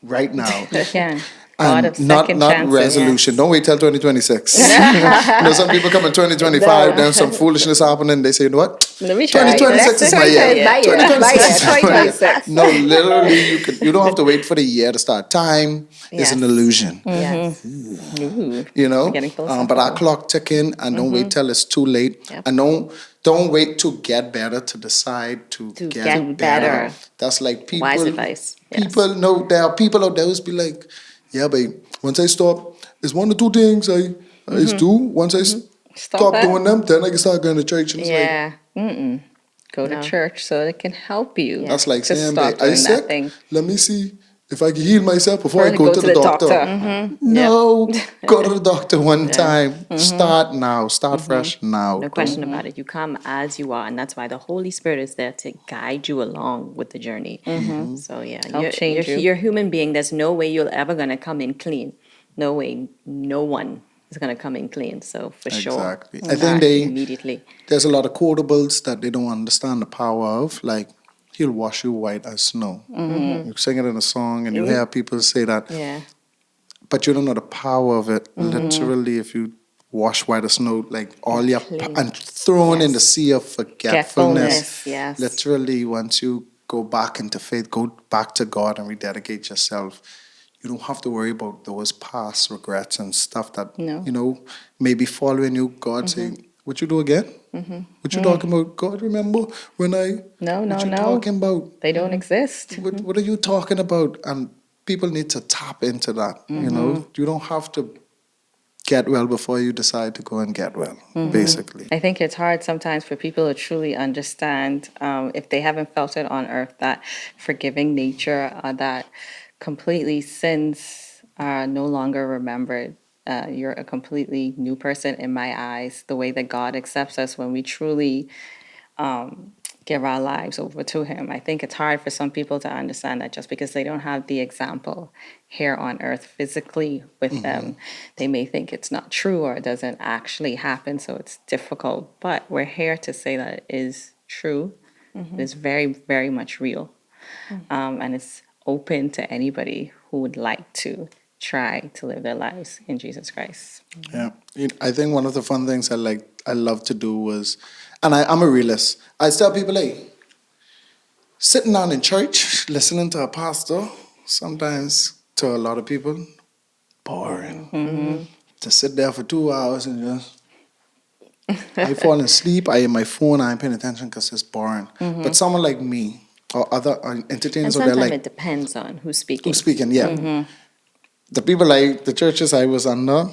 right now. You can. God of And not second not chances. resolution. Don't wait till 2026. Some people come in 2025, then some foolishness happening. They say, you know what? Let me try. 2026 is my year. My year. 2026. No, literally, you don't have to wait for the year to start. Time is an Yes. illusion. Yes. You know, We're getting philosophical. but our clock ticking, and don't wait till it's too late, Yep. and don't wait to get better to decide to get, get better. better. That's like people. Wise advice. Yes. People know there are people out there who's be like, yeah, but once I stop, there's one or two things I do. Once I stop that. doing them, then I can start going to church. And it's like, Yeah. Go to church so it can help you. that's like to saying, stop babe, are you doing that sick? thing. Let me see if I can heal myself before I Or go to the doctor. Mm-hmm. No, go to the doctor one time. Start now. Start fresh now. No question about it. You come as you are, and that's why the Holy Spirit is there to guide you along with the journey. So yeah, Help change you. you're a human being. There's no way you're ever gonna come in clean. No way. No one is gonna come in clean. So for sure, Exactly. I think start immediately. there's a lot of quotables that they don't understand the power of, like, he'll wash you white as snow. You sing it in a song and you hear people say that, Yeah. but you don't know the power of it. Literally, if you wash white as snow, like all your and thrown in the sea of forgetfulness. Yes. Literally, once you go back into faith, go back to God and rededicate yourself, you don't have to worry about those past regrets and stuff that, No. may be following you. God saying, what you do again? What you talking about? God, remember when I... No, What you no. talking about? They don't exist. What are you talking about? And people need to tap into that, You don't have to get well before you decide to go and get well, basically. I think it's hard sometimes for people to truly understand, if they haven't felt it on earth, that forgiving nature, that completely sins are no longer remembered. You're a completely new person in my eyes. The way that God accepts us when we truly give our lives over to Him. I think it's hard for some people to understand that just because they don't have the example here on earth physically with them, they may think it's not true or it doesn't actually happen, so it's difficult. But we're here to say that it is true. It is very, very much real. And it's open to anybody who would like to try to live their lives in Jesus Christ. Yeah, I think one of the fun things I love to do was, and I'm a realist. I tell people, hey, sitting down in church, listening to a pastor, sometimes to a lot of people, boring. To sit there for 2 hours and just, I fall asleep, I in my phone, I ain't paying attention because it's boring. But someone like me or other And entertainers, or they're sometimes like, it depends on who's speaking. who's speaking, yeah. The people like the churches I was under,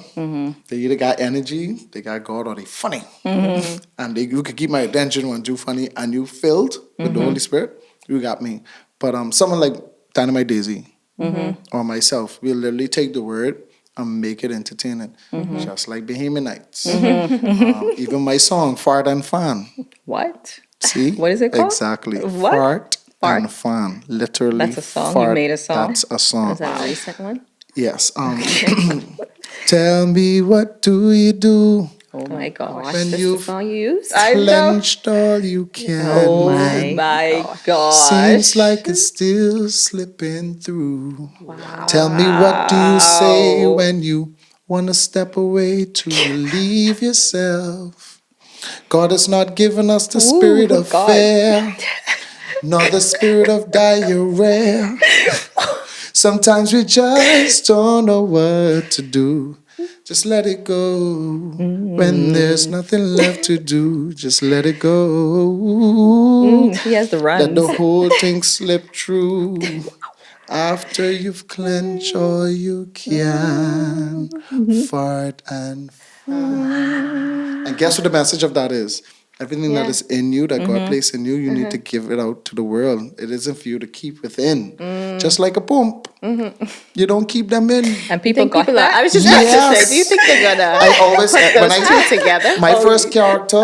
they either got energy, they got God, or they funny. And you could keep my attention when you funny and you filled with the Holy Spirit, you got me. But someone like Dynamite Daisy or myself, we'll literally take the word and make it entertaining, just like Bahamian nights. Even my song, Fart and Fan. What? See? What is it called? Exactly. What? Fart Fart? and Fan. Literally. That's a song? Fart. You made a song? That's a song. Is that a recent one? Yes. Tell me, what do you do Oh my gosh. when This is the you've song you used? I know. clenched all you can? Oh my my gosh. Seems like it's still slipping through. Tell me, what do you say when you want to step away to relieve yourself? God has not given us the spirit of God. fear, nor the spirit of diarrhea. Sometimes we just don't know what to do. Just let it go. When there's nothing left to do, just let it go. He has the Let the runs. whole thing slip through. After you've clenched all you can, fart and and guess what the message of that is? Everything that is in you, that God placed in you, you need to give it out to the world. It isn't for you to keep within. Just like a pump. You don't keep them in. And people got People that? are, I was just about to Yes. say, do you think they're gonna I always, put when those I two together? my first character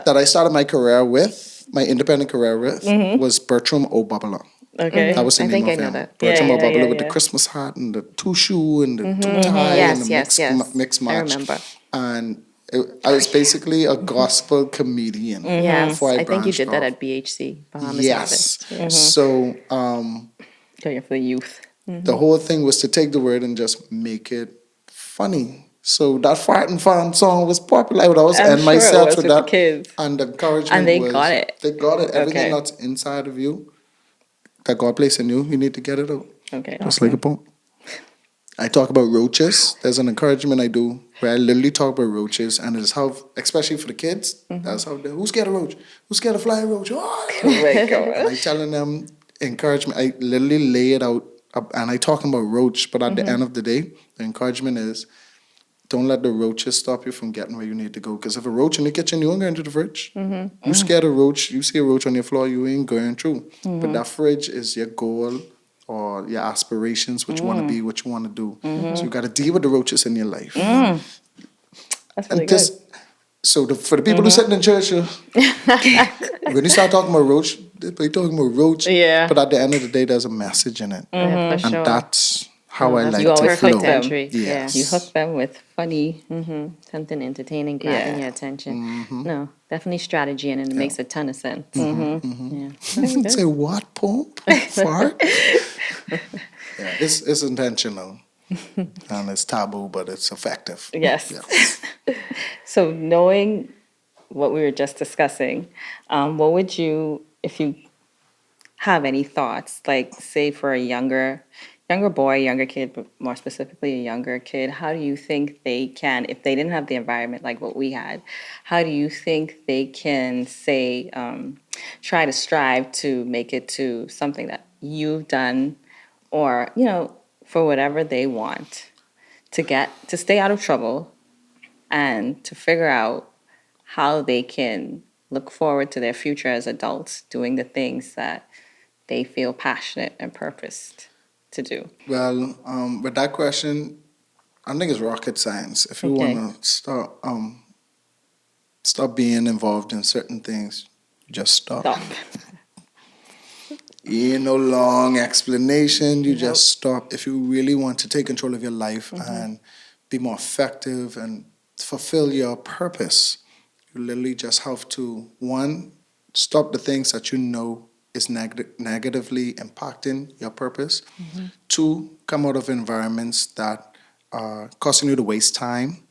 that I started my career with, my independent career with, was Bertram O'Bubala. Okay. That was the I name think I of know him. that. Bertram Yeah, O'Bubala with the yeah. Christmas hat and the two shoe and the two tie Yes, and the yes, yes. mix I match. remember. And I was basically a gospel comedian Yes, before I I think you branched did that off. at BHC, Bahamas Yes. Harvest. So Going for the youth. the whole thing was to take the word and just make it funny. So that Fart and Fan song was popular. I would always I'm end my sure it sets was with with the that. kids. And the encouragement And they was, got it. they got it. Everything Okay. that's inside of you, that God placed in you, you need to get it out. Okay. Just like a pump. I talk about roaches. There's an encouragement I do where I literally talk about roaches, and it's how, especially for the kids, that's how they, who's scared of roach? Who's scared of flying roach? Oh my and I telling them encouragement. I literally lay it out, and I talking about roach, but at the end of the day, the encouragement is, don't let the roaches stop you from getting where you need to go. Because if a roach in the kitchen, you won't go into the fridge. You scared of roach, you see a roach on your floor, you ain't going through. But that fridge is your goal or your aspirations, what you want to be, what you want to do. So you got to deal with the roaches in your life. That's really And this, so for the people who sitting in church, when you start talking about roach, they're talking about roach. Yeah. But at the end of the day, there's a message in it. Yeah, for And sure. that's how I That's like You to always flow. hook them. entry. Yes. You hook them with funny. Something entertaining, grabbing Yeah. your attention. No, definitely strategy, and it makes a ton of sense. Yeah. Say what, pump? Fart? Yeah, it's intentional. And it's taboo, but it's effective. Yes. Yes. So knowing what we were just discussing, what would you, if you have any thoughts, like say for a younger boy, younger kid, but more specifically a younger kid, how do you think they can, if they didn't have the environment like what we had, how do you think they can say, try to strive to make it to something that you've done, or, for whatever they want to get, to stay out of trouble, and to figure out how they can look forward to their future as adults doing the things that they feel passionate and purposed to do. Well, with that question, I think it's rocket science. If you Okay. want to stop being involved in certain things, just stop. Stop. Ain't no long explanation. You Nope. just stop. If you really want to take control of your life and be more effective and fulfill your purpose, you literally just have to, one, stop the things that you know is negatively impacting your purpose. Two, come out of environments that are causing you to waste time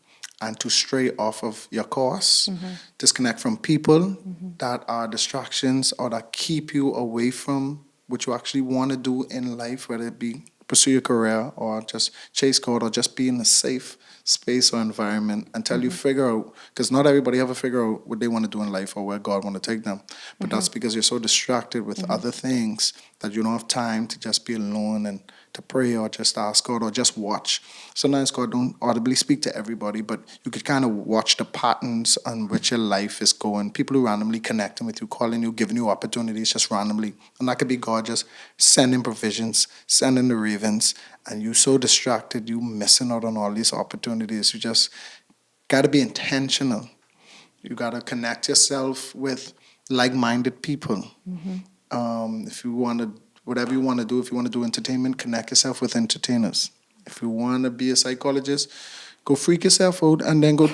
and to stray off of your course. Disconnect from people that are distractions or that keep you away from what you actually want to do in life, whether it be pursue your career or just chase God or just be in a safe space or environment until you figure out, because not everybody ever figure out what they want to do in life or where God want to take them. But that's because you're so distracted with other things that you don't have time to just be alone and to pray or just ask God or just watch. Sometimes God don't audibly speak to everybody, but you could kind of watch the patterns on which your life is going. People who randomly connecting with you, calling you, giving you opportunities just randomly. And that could be God just sending provisions, sending the ravens, and you so distracted, you missing out on all these opportunities. You just got to be intentional. You got to connect yourself with like-minded people. If you want to, whatever you want to do, if you want to do entertainment, connect yourself with entertainers. If you want to be a psychologist, go freak yourself out and then go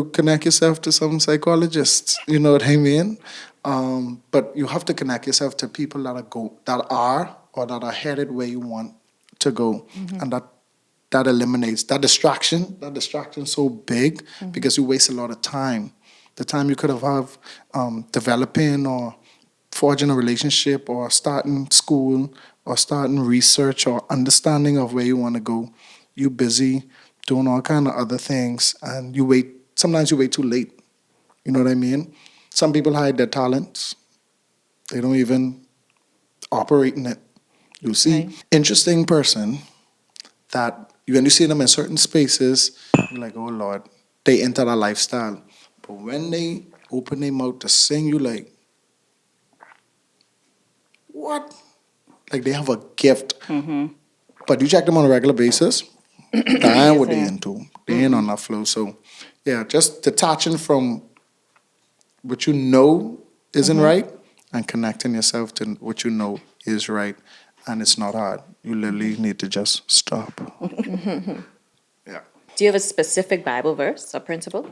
connect yourself to some psychologists. You know what I mean? But you have to connect yourself to people that are or that are headed where you want to go, and that eliminates that distraction. That distraction so big because you waste a lot of time. The time you could have developing or forging a relationship or starting school or starting research or understanding of where you want to go. You busy doing all kind of other things and you wait. Sometimes you wait too late. You know what I mean? Some people hide their talents. They don't even operate in it. You see, Right. interesting person that when you see them in certain spaces, you're like, oh Lord, they enter that lifestyle. But when they open their mouth to sing, you like, what? Like they have a gift. But you check them on a regular basis, damn what they into. They ain't on that flow. So yeah, just detaching from what you know isn't right and connecting yourself to what you know is right. And it's not hard. You literally need to just stop. Yeah. Do you have a specific Bible verse or principle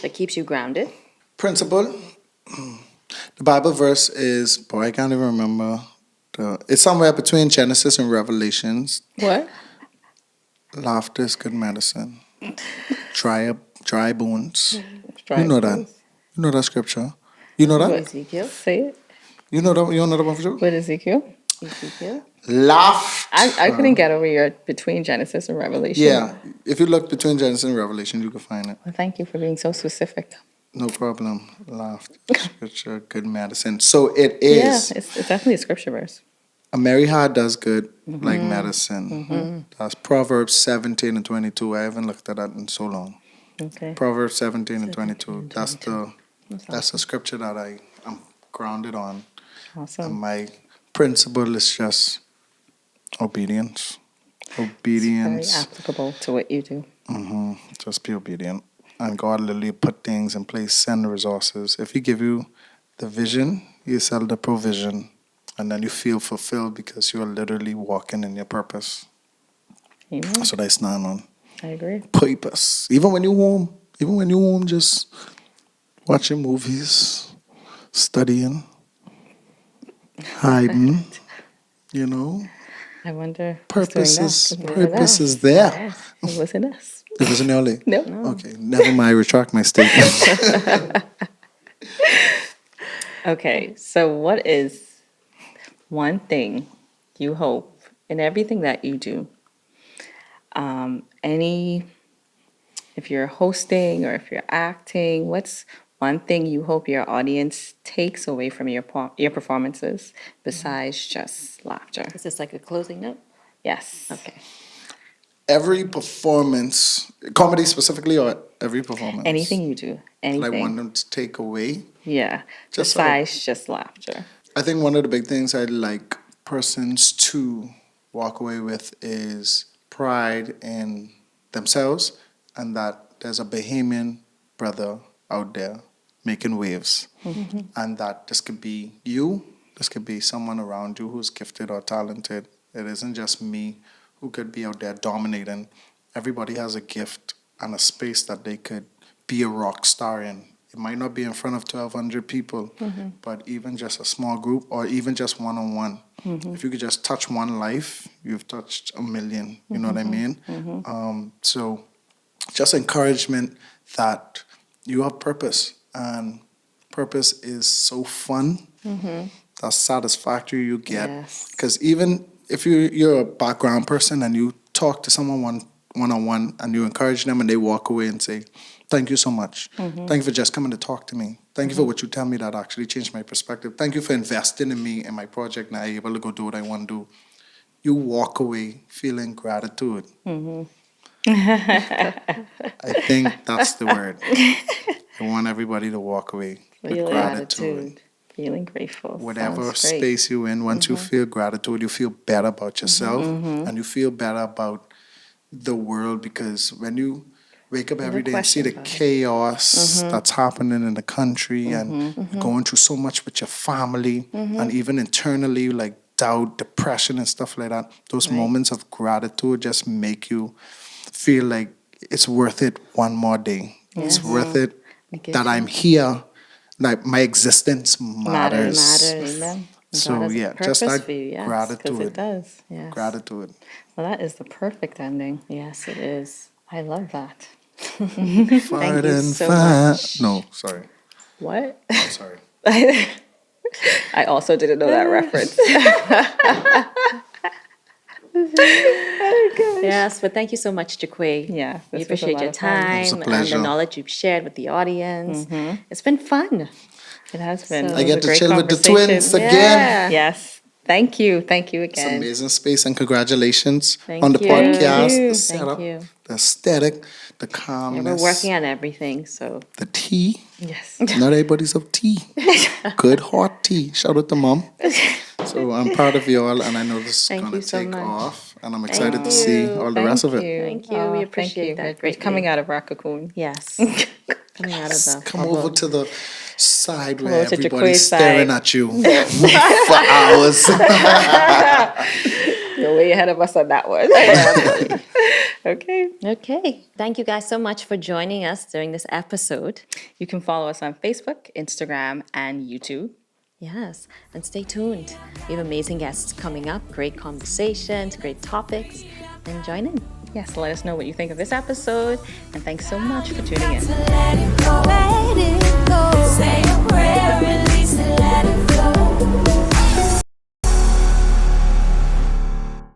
that keeps you grounded? Principle. The Bible verse is, boy, I can't even remember. It's somewhere between Genesis and Revelations. What? Laughter is good medicine. Dry bones. Try You know it, that. please. You know that scripture. You know that? Ezekiel? Say it. You know that? You don't know that one for sure? What Ezekiel? Ezekiel? Laughter. I couldn't get over your between Genesis and Revelation. Yeah. If you look between Genesis and Revelation, you can find it. Well, thank you for being so specific. No problem. Laughter, scripture, good medicine. So it is. Yeah, it's definitely a scripture verse. A merry heart does good like medicine. That's Proverbs 17 and 22. I haven't looked at that in so long. Okay. Proverbs 17 and 22. That's That's the scripture that I'm grounded on. And awesome. my principle is just obedience. Very Obedience. applicable to what you do. Just be obedient. And God literally put things in place, send the resources. If He give you the vision, He sell the provision. And then you feel fulfilled because you are literally walking in your purpose. Amen. That's what I stand on. I agree. Purpose. Even when you're home, just watching movies, studying, hiding, you know. I wonder. Purpose who's is doing that. Could be purpose us. is there. Yes, it wasn't us. It wasn't your leg. No. Okay, never mind. Retract my statement. Okay, so what is one thing you hope in everything that you do? If you're hosting or if you're acting, what's one thing you hope your audience takes away from your performances besides just laughter? Is this like a closing note? Yes. Okay. every performance, comedy specifically, or every performance? Anything you do, that I anything. want them to take away. Yeah. Just sort of- Besides just laughter. I think one of the big things I'd like persons to walk away with is pride in themselves and that there's a Bahamian brother out there making waves. And that this could be you, this could be someone around you who's gifted or talented. It isn't just me who could be out there dominating. Everybody has a gift and a space that they could be a rock star in. It might not be in front of 1,200 people, but even just a small group or even just one-on-one. If you could just touch one life, you've touched a million. You know what I mean? So just encouragement that you have purpose. And purpose is so fun. That's satisfactory you get. Yes. Because even if you're a background person and you talk to someone one-on-one and you encourage them and they walk away and say, thank you so much. Thank you for just coming to talk to me. Thank you for what you tell me that actually changed my perspective. Thank you for investing in me and my project. Now I'm able to go do what I want to do. You walk away feeling gratitude. I think that's the word. I want everybody to walk away with Feeling gratitude. Feeling grateful. Whatever Sounds great. space you're in, once you feel gratitude, you feel better about yourself and you feel better about the world, because when you wake up every day and see the question about it. chaos that's happening in the country and you're going through so much with your family and even internally, like doubt, depression and stuff like that, those moments of gratitude just make you feel like it's worth it one more day. It's worth it that I'm here. Like my existence matters. Amen. So, God has a yeah, just purpose that for you, yes, 'cause gratitude. it does. Yes. Gratitude. Well, that is the perfect ending. Yes, it is. I love that. Fart you and so fat. much. No, sorry. What? I'm sorry. I also didn't know that reference. Yes, but thank you so much, Jaquay. Yeah, We this was a appreciate lot your of fun. time It was a and pleasure. the knowledge you've shared with the audience. It's been fun. It has been. So- It I was get a to great chill with the conversation. twins again. Yeah. Yes. Thank you. Thank you It's again. amazing space and congratulations Thank on the you. podcast, Thank you. the setup, Thank you. the aesthetic, the Yeah, calmness, we're working on everything, so the tea. Yes. Not everybody's of tea. Good hot tea. Shout out to mom. So I'm proud of you all, and I know this is Thank gonna you so take much. off, and I'm excited to you. see all the rest of it. Thank you. We appreciate that It's greatly. coming out of our cocoon. yes. Coming out of the Come bubble. over to the side where over to everybody's Jaquay's staring side. at you for hours. You're way ahead of us on that one. Okay. Okay. Thank you guys so much for joining us during this episode. You can follow us on Facebook, Instagram, and YouTube. Yes, and stay tuned. We have amazing guests coming up, great conversations, great topics, and join in. Yes, let us know what you think of this episode. And thanks so much for tuning in. To let it go. Let it go. Say a prayer, release it, let it flow.